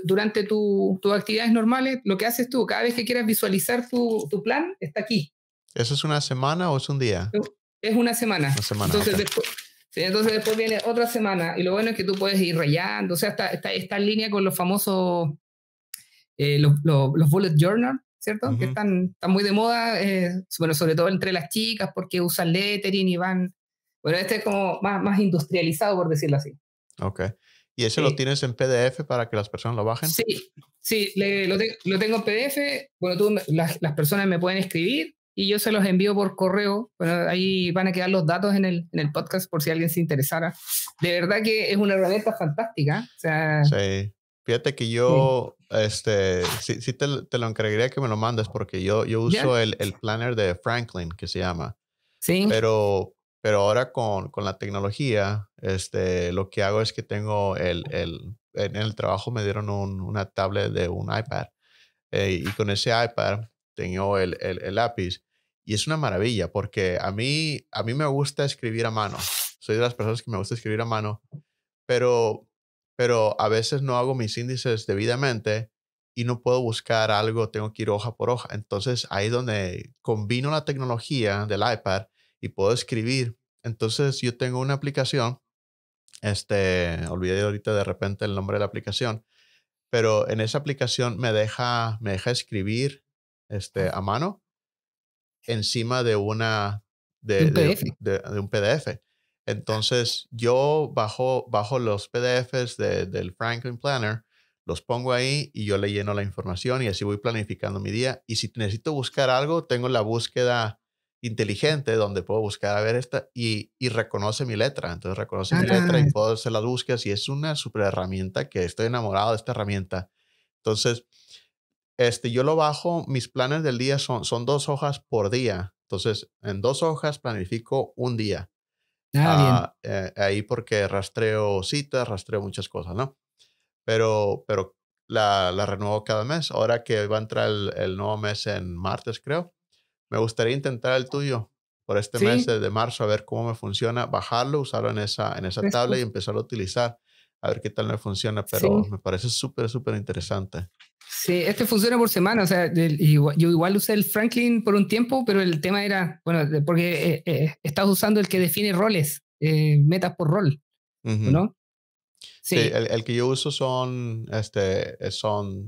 durante tus actividades normales, lo que haces tú, cada vez que quieras visualizar tu plan, está aquí. ¿Eso es una semana o es un día? Es una semana. Una semana, Entonces, ok. después, sí, entonces después viene otra semana. Y lo bueno es que tú puedes ir rayando. O sea, está en línea con los famosos los bullet journal, ¿cierto? Que Ujú. están muy de moda, bueno, sobre todo entre las chicas, porque usan lettering y van. Bueno, este es como más industrializado, por decirlo así. Ok. ¿Y ese lo Sí, tienes en PDF para que las personas lo bajen? sí, sí, lo tengo en PDF. Bueno, las personas me pueden escribir y yo se los envío por correo. Bueno, ahí van a quedar los datos en el podcast por si alguien se interesara. De verdad que es una herramienta fantástica. O sea, Sí. Fíjate que sí. yo, sí te lo encargaría que me lo mandes porque yo ¿Ya? uso el planner de Franklin, que se llama. Sí. Pero ahora con la tecnología, lo que hago es que tengo en el trabajo me dieron una tablet de un iPad, y con ese iPad tengo el lápiz y es una maravilla porque a mí me gusta escribir a mano. Soy de las personas que me gusta escribir a mano, pero, pero a veces no hago mis índices debidamente y no puedo buscar algo, tengo que ir hoja por hoja. Entonces ahí es donde combino la tecnología del iPad y puedo escribir. Entonces yo tengo una aplicación, olvidé ahorita de repente el nombre de la aplicación, pero en esa aplicación me deja escribir a mano encima de una De de un de PDF. de un PDF. Entonces, yo bajo los PDFs del Franklin Planner, los pongo ahí y yo le lleno la información y así voy planificando mi día. Y si necesito buscar algo, tengo la búsqueda inteligente donde puedo buscar, a ver esta, y reconoce mi letra. Entonces, reconoce mi letra y Ah, puedo hacer las búsquedas y es una super herramienta que estoy enamorado de esta herramienta. Entonces, yo lo bajo, mis planes del día son 2 hojas por día. Entonces, en 2 hojas planifico un día. bien. Ahí porque rastreo citas, rastreo muchas cosas, ¿no? Pero la renuevo cada mes. Ahora que va a entrar el nuevo mes en martes, creo, me gustaría intentar el tuyo por este mes Sí, de marzo, a ver cómo me funciona, bajarlo, usarlo en esa tablet y empezarlo a utilizar, a ver qué tal me funciona, pero sí, me parece súper, súper interesante. sí, este funciona por semana, o sea, yo igual usé el Franklin por un tiempo, pero el tema era, bueno, porque estás usando el que define roles, metas por rol, ¿o Ujú. no? Sí, Sí, el que yo uso son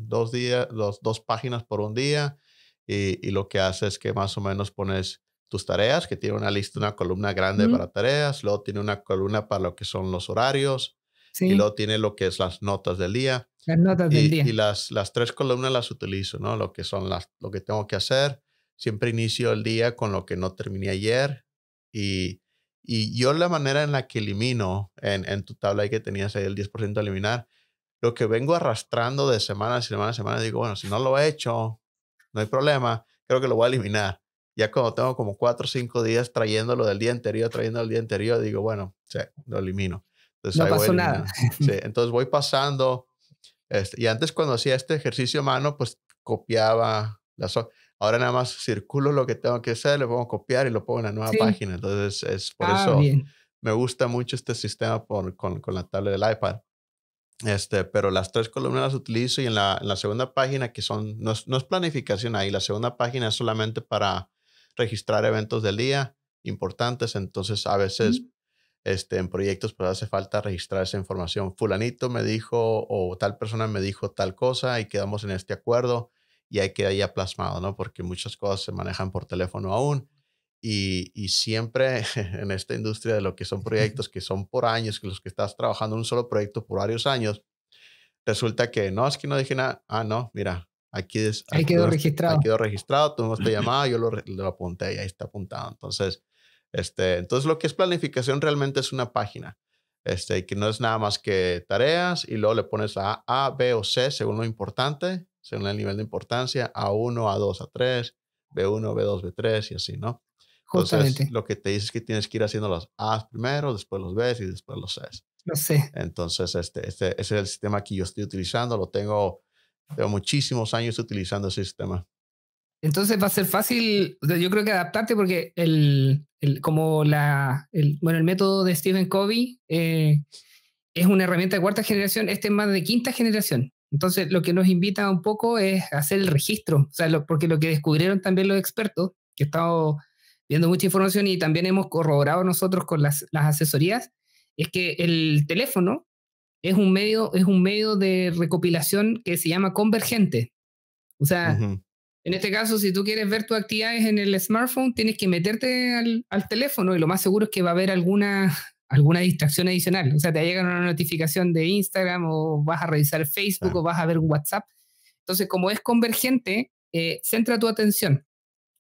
2 días, dos páginas por un día, y lo que hace es que más o menos pones tus tareas, que tiene una lista, una columna grande mm, para tareas, luego tiene una columna para lo que son los horarios, y sí, luego tiene lo que es las notas del día. las notas del Y día. las 3 columnas las utilizo, ¿no? Lo que son lo que tengo que hacer. Siempre inicio el día con lo que no terminé ayer. Y, y yo la manera en la que elimino en tu tabla ahí que tenías ahí el 10% a eliminar, lo que vengo arrastrando de semana a semana a semana, digo, bueno, si no lo he hecho, no hay problema, creo que lo voy a eliminar. Ya cuando tengo como 4 o 5 días trayéndolo del día anterior, trayendo el día anterior, digo, bueno, sí, lo elimino. Entonces No ahí voy pasó nada. eliminando. Sí, entonces voy pasando. Y antes cuando hacía este ejercicio a mano, pues copiaba ahora nada más circulo lo que tengo que hacer, le pongo copiar y lo pongo en la nueva Sí, página. Entonces, es por eso bien. me gusta mucho este sistema con la tablet del iPad. Pero las 3 columnas las utilizo y en la segunda página, que no es planificación ahí, la segunda página es solamente para registrar eventos del día importantes. Entonces, a veces Mm, en proyectos, pues hace falta registrar esa información. Fulanito me dijo o tal persona me dijo tal cosa y quedamos en este acuerdo y ahí queda ya plasmado, ¿no? Porque muchas cosas se manejan por teléfono aún y siempre en esta industria de lo que son proyectos que son por años, que los que estás trabajando en un solo proyecto por varios años, resulta que no, es que no dije nada. Ah, no, mira, Ahí aquí quedó registrado. quedó registrado, tuvimos esta llamada, yo lo apunté y ahí está apuntado. Entonces lo que es planificación realmente es una página, que no es nada más que tareas y luego le pones A, B o C según lo importante, según el nivel de importancia, A1, A2, A3, B1, B2, B3 y así, ¿no? Entonces, Justamente. lo que te dice es que tienes que ir haciendo los A's primero, después los B's y después los C's. Lo sé. Entonces, ese es el sistema que yo estoy utilizando. Lo tengo, Tengo muchísimos años utilizando ese sistema. Entonces va a ser fácil, o sea, yo creo que adaptarte porque bueno, el método de Stephen Covey es una herramienta de cuarta generación, este es más de quinta generación. Entonces lo que nos invita un poco es hacer el registro, o sea, porque lo que descubrieron también los expertos, que he estado viendo mucha información y también hemos corroborado nosotros con las asesorías, es que el teléfono es un medio de recopilación que se llama convergente. O sea, Ujú. en este caso, si tú quieres ver tus actividades en el smartphone, tienes que meterte al teléfono y lo más seguro es que va a haber alguna distracción adicional. O sea, te llega una notificación de Instagram o vas a revisar Facebook Sí. o vas a ver un WhatsApp. Entonces, como es convergente, centra tu atención.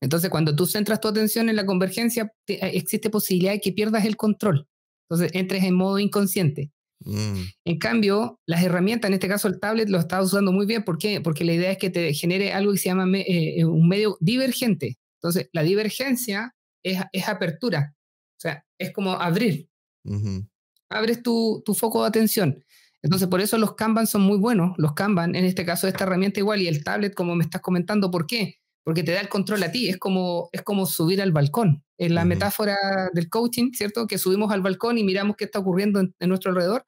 Entonces, cuando tú centras tu atención en la convergencia, existe posibilidad de que pierdas el control. Entonces, entres en modo inconsciente. Mm, En cambio, las herramientas, en este caso el tablet, lo estás usando muy bien. ¿Por qué? Porque la idea es que te genere algo que se llama un medio divergente. Entonces, la divergencia es apertura. O sea, es como abrir. ujú. Abres tu foco de atención. Entonces, por eso los Kanban son muy buenos. Los Kanban, en este caso, esta herramienta igual, y el tablet, como me estás comentando, ¿por qué? Porque te da el control a ti. Es como subir al balcón. En la Ujú. metáfora del coaching, ¿cierto? Que subimos al balcón y miramos qué está ocurriendo en nuestro alrededor.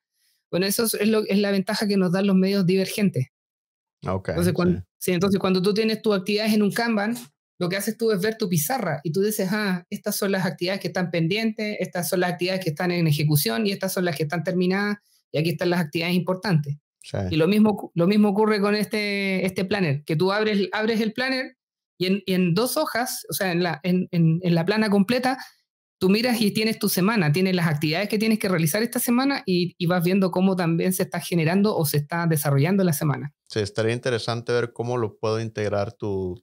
Bueno, eso es la ventaja que nos dan los medios divergentes. Okay, Entonces sí. sí, entonces, cuando tú tienes tus actividades en un Kanban, lo que haces tú es ver tu pizarra y tú dices, estas son las actividades que están pendientes, estas son las actividades que están en ejecución y estas son las que están terminadas y aquí están las actividades importantes. Sí. Y lo mismo ocurre con este planner, que tú abres el planner y en 2 hojas, o sea, en la plana completa, tú miras y tienes tu semana, tienes las actividades que tienes que realizar esta semana y vas viendo cómo también se está generando o se está desarrollando la semana. Sí, estaría interesante ver cómo lo puedo integrar tu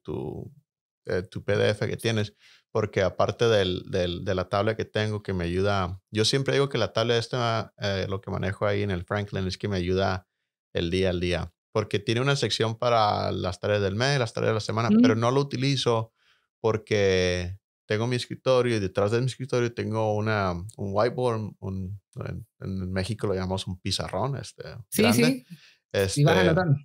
PDF que tienes, porque aparte de la tabla que tengo que me ayuda, yo siempre digo que la tabla esta, lo que manejo ahí en el Franklin es que me ayuda el día al día, porque tiene una sección para las tareas del mes, las tareas de la semana, pero Mm, no lo utilizo porque tengo mi escritorio y detrás de mi escritorio tengo un whiteboard, en México lo llamamos un pizarrón, sí, grande. sí, y vas Este, anotando.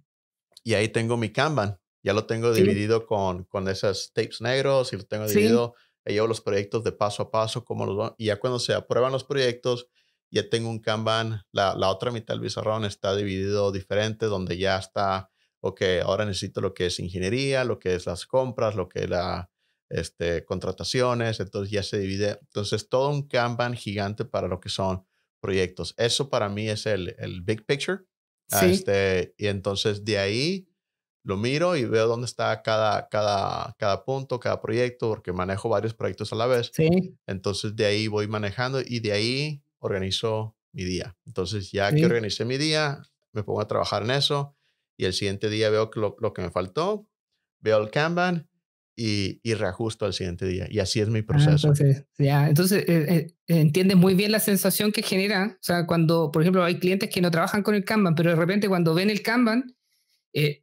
y ahí tengo mi Kanban. Ya lo tengo Sí, dividido con esos tapes negros y lo tengo sí, dividido. Ahí llevo los proyectos de paso a paso, y ya cuando se aprueban los proyectos, ya tengo un Kanban. La otra mitad del pizarrón está dividido diferente, donde ya está, ok, ahora necesito lo que es ingeniería, lo que es las compras, lo que es contrataciones. Entonces ya se divide. Entonces todo un Kanban gigante para lo que son proyectos. Eso para mí es el big picture. sí, Y entonces de ahí lo miro y veo dónde está cada punto, cada proyecto, porque manejo varios proyectos a la vez. sí, Entonces de ahí voy manejando y de ahí organizo mi día. Entonces ya que sí. organicé mi día, me pongo a trabajar en eso y el siguiente día veo que lo que me faltó, veo el Kanban y reajusto al siguiente día. Y así es mi proceso. Entonces, ya, entonces entiendes muy bien la sensación que genera. O sea, cuando, por ejemplo, hay clientes que no trabajan con el Kanban, pero de repente cuando ven el Kanban,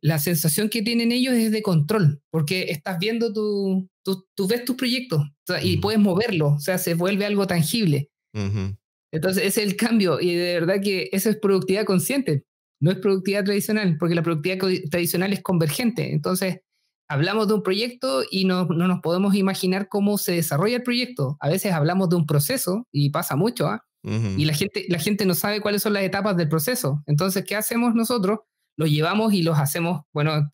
la sensación que tienen ellos es de control, porque estás viendo tú ves tus proyectos, o sea, y Ujú, puedes moverlo, o sea, se vuelve algo tangible. ujú, Entonces, ese es el cambio, y de verdad que eso es productividad consciente, no es productividad tradicional, porque la productividad tradicional es convergente. Entonces, hablamos de un proyecto y no nos podemos imaginar cómo se desarrolla el proyecto. A veces hablamos de un proceso, y pasa mucho, ¿ah? Y ujú, la gente no sabe cuáles son las etapas del proceso. Entonces, ¿qué hacemos nosotros? Los llevamos y los hacemos, bueno,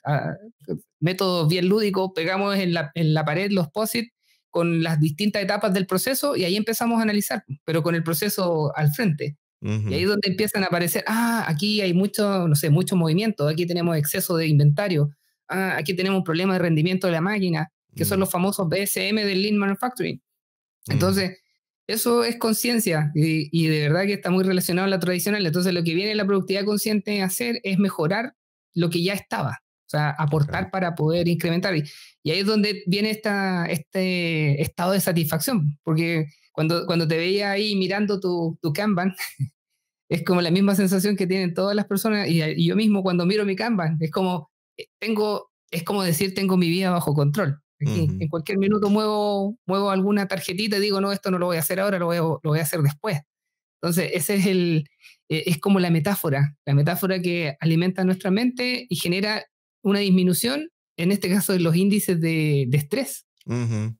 métodos bien lúdicos, pegamos en la pared los POSIT con las distintas etapas del proceso y ahí empezamos a analizar, pero con el proceso al frente. Y ahí ujú, es donde empiezan a aparecer, aquí hay mucho, no sé, mucho movimiento, aquí tenemos exceso de inventario, aquí tenemos un problema de rendimiento de la máquina, que son mm, los famosos BSM del Lean Manufacturing. mm, Entonces, eso es conciencia y de verdad que está muy relacionado a la tradicional. Entonces, lo que viene la productividad consciente a hacer es mejorar lo que ya estaba, o sea, ok, aportar para poder incrementar. Y ahí es donde viene este estado de satisfacción, porque cuando te veía ahí mirando tu Kanban, es como la misma sensación que tienen todas las personas y yo mismo cuando miro mi Kanban, es como decir, tengo mi vida bajo control. Aquí, ujú, en cualquier minuto muevo alguna tarjetita y digo, no, esto no lo voy a hacer ahora, lo voy a hacer después. Entonces, ese es como la metáfora que alimenta nuestra mente y genera una disminución, en este caso, de los índices de estrés. Ujú.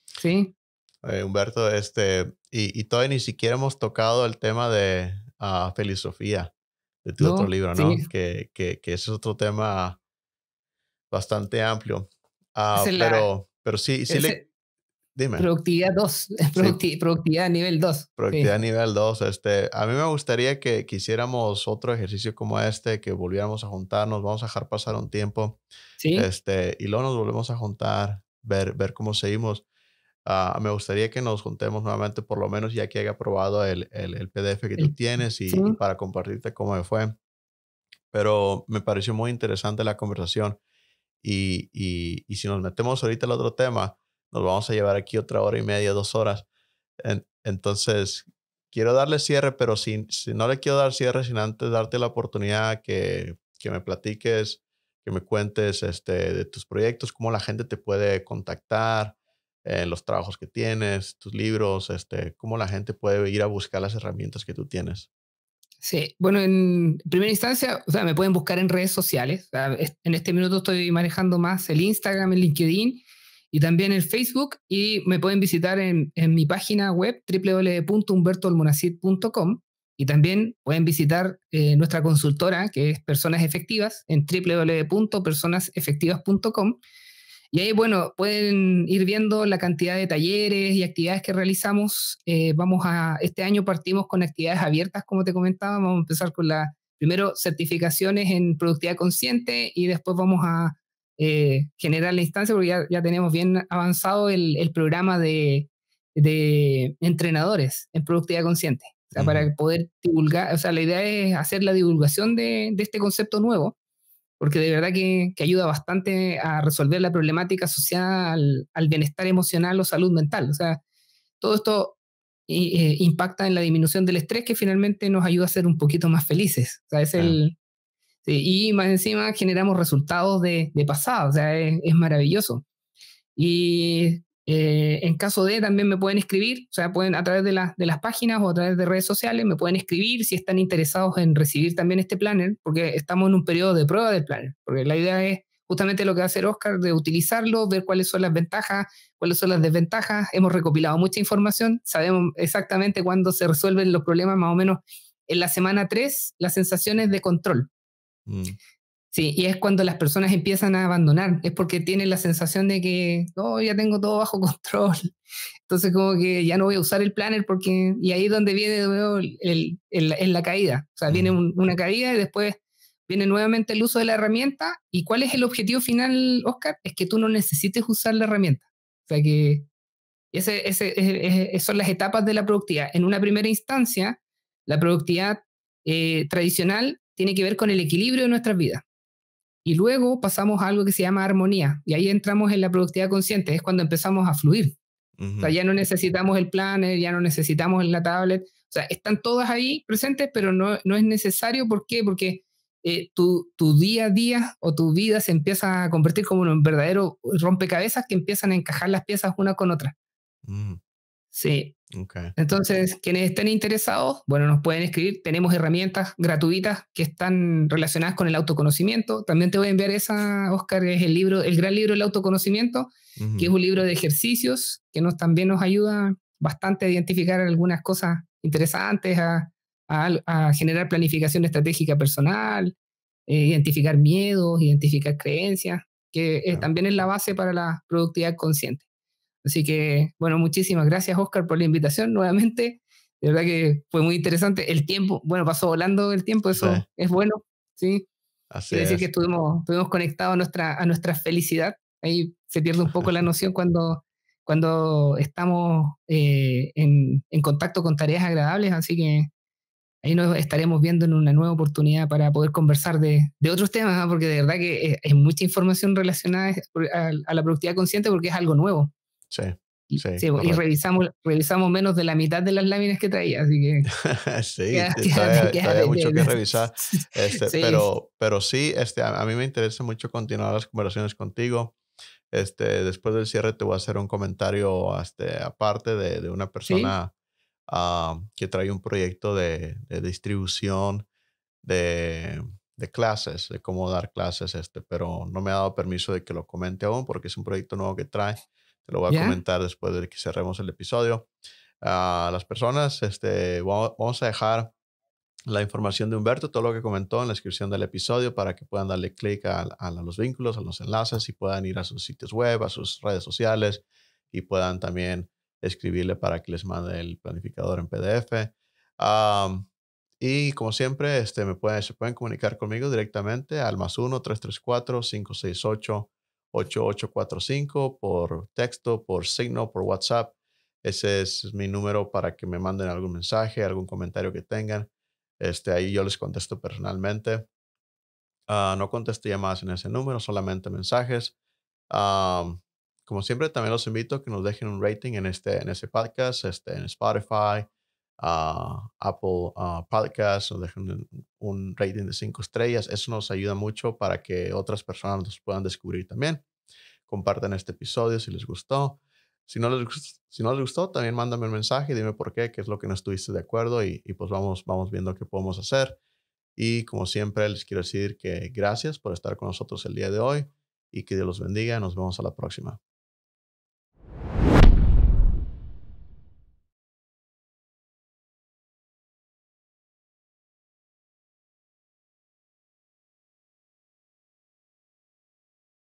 ¿Sí? Humberto, y todavía ni siquiera hemos tocado el tema de filosofía de tu otro ¿No? libro, Sí. ¿no? Que ese es otro tema bastante amplio. Esa es la Pero sí, sí esa le, dime. productividad 2, Sí, productividad nivel 2. productividad Sí. nivel 2. A mí me gustaría que hiciéramos otro ejercicio como que volviéramos a juntarnos, vamos a dejar pasar un tiempo, ¿Sí? y luego nos volvemos a juntar, ver cómo seguimos. Me gustaría que nos juntemos nuevamente, por lo menos ya que haya probado el PDF que tú El, tienes sí. y para compartirte cómo me fue. Pero me pareció muy interesante la conversación y si nos metemos ahorita al otro tema, nos vamos a llevar aquí otra hora y media, 2 horas. Entonces, quiero darle cierre, pero si no le quiero dar cierre sin antes darte la oportunidad que me platiques, que me cuentes de tus proyectos, cómo la gente te puede contactar, los trabajos que tienes, tus libros, cómo la gente puede ir a buscar las herramientas que tú tienes. Sí, bueno, en primera instancia, o sea, me pueden buscar en redes sociales. O sea, en este minuto estoy manejando más el Instagram, el LinkedIn y también el Facebook. Y me pueden visitar en mi página web www.humbertoalmonacid.com. Y también pueden visitar nuestra consultora, que es Personas Efectivas, en www.personasefectivas.com. Y ahí, bueno, pueden ir viendo la cantidad de talleres y actividades que realizamos. Este año partimos con actividades abiertas, como te comentaba. Vamos a empezar con primero, certificaciones en productividad consciente y después vamos a generar la instancia porque ya tenemos bien avanzado el programa de entrenadores en productividad consciente. O sea, Ujú. para poder divulgar, o sea, la idea es hacer la divulgación de este concepto nuevo porque de verdad que ayuda bastante a resolver la problemática asociada al bienestar emocional o salud mental. O sea, todo esto impacta en la disminución del estrés que finalmente nos ayuda a ser un poquito más felices. O sea, Sí. sí, y más encima generamos resultados de pasado, o sea, es maravilloso. Y en caso de, también me pueden escribir, o sea, pueden a través de las páginas o a través de redes sociales, me pueden escribir si están interesados en recibir también este planner, porque estamos en un periodo de prueba del planner, porque la idea es justamente lo que va a hacer Oscar, de utilizarlo, ver cuáles son las ventajas, cuáles son las desventajas. Hemos recopilado mucha información, sabemos exactamente cuándo se resuelven los problemas, más o menos en la semana 3 las sensaciones de control. Mm. Sí, y es cuando las personas empiezan a abandonar, es porque tienen la sensación de que oh, ya tengo todo bajo control, entonces como que ya no voy a usar el planner porque, y ahí es donde viene de nuevo la caída, o sea, viene Ujú. una caída y después viene nuevamente el uso de la herramienta. ¿Y cuál es el objetivo final, Oscar? Es que tú no necesites usar la herramienta, o sea que son las etapas de la productividad. En una primera instancia, la productividad tradicional tiene que ver con el equilibrio de nuestras vidas. Y luego pasamos a algo que se llama armonía. Y ahí entramos en la productividad consciente. Es cuando empezamos a fluir. O sea, Ujú. ya no necesitamos el planner, ya no necesitamos la tablet. O sea, están todas ahí presentes, pero no es necesario. ¿Por qué? Porque tu día a día o tu vida se empieza a convertir como en un verdadero rompecabezas que empiezan a encajar las piezas una con otra. Mm. Sí, Okay. entonces, quienes estén interesados, bueno, nos pueden escribir. Tenemos herramientas gratuitas que están relacionadas con el autoconocimiento. También te voy a enviar esa, Oscar, es el gran libro del autoconocimiento, que es Ujú. un libro de ejercicios que también nos ayuda bastante a identificar algunas cosas interesantes, a generar planificación estratégica personal, identificar miedos, identificar creencias, que Okay. también es la base para la productividad consciente. Así que, bueno, muchísimas gracias, Oscar, por la invitación nuevamente. De verdad que fue muy interesante. El tiempo, bueno, pasó volando el tiempo, Sí, eso es bueno, ¿sí? así Quiere decir que es. estuvimos conectados a nuestra felicidad. Ahí se pierde un poco la noción cuando estamos en contacto con tareas agradables, así que ahí nos estaremos viendo en una nueva oportunidad para poder conversar de otros temas, ¿ah? Porque de verdad que es mucha información relacionada a la productividad consciente porque es algo nuevo. Sí, Y, sí, sí, y correcto. revisamos menos de la mitad de las láminas que traía, así que Sí, quédate, quédate, todavía hay quédate. mucho que revisar. Sí, Pero sí, a mí me interesa mucho continuar las conversaciones contigo. Después del cierre te voy a hacer un comentario, aparte de una sí, persona que trae un proyecto de distribución de, de clases, de cómo dar clases, pero no me ha dado permiso de que lo comente aún porque es un proyecto nuevo que trae. Te lo voy a ¿Ya? comentar después de que cerremos el episodio. A las personas, vamos a dejar la información de Humberto, todo lo que comentó en la descripción del episodio para que puedan darle clic a los vínculos, a los enlaces y puedan ir a sus sitios web, a sus redes sociales y puedan también escribirle para que les mande el planificador en PDF. Am, y como siempre, se pueden comunicar conmigo directamente al +1-334-568-8845 por texto, por signo, por WhatsApp. Ese es mi número para que me manden algún mensaje, algún comentario que tengan. Ahí yo les contesto personalmente. No contesto llamadas en ese número, solamente mensajes. Am, Como siempre, también los invito a que nos dejen un rating en ese podcast, en Spotify, Apple Podcasts, nos dejen un rating de 5 estrellas. Eso nos ayuda mucho para que otras personas nos puedan descubrir también. Compartan este episodio si les gustó. Si no les gustó, también mándame un mensaje y dime por qué es lo que no estuviste de acuerdo y pues vamos viendo qué podemos hacer. Y como siempre, les quiero decir que gracias por estar con nosotros el día de hoy y que Dios los bendiga. Nos vemos a la próxima.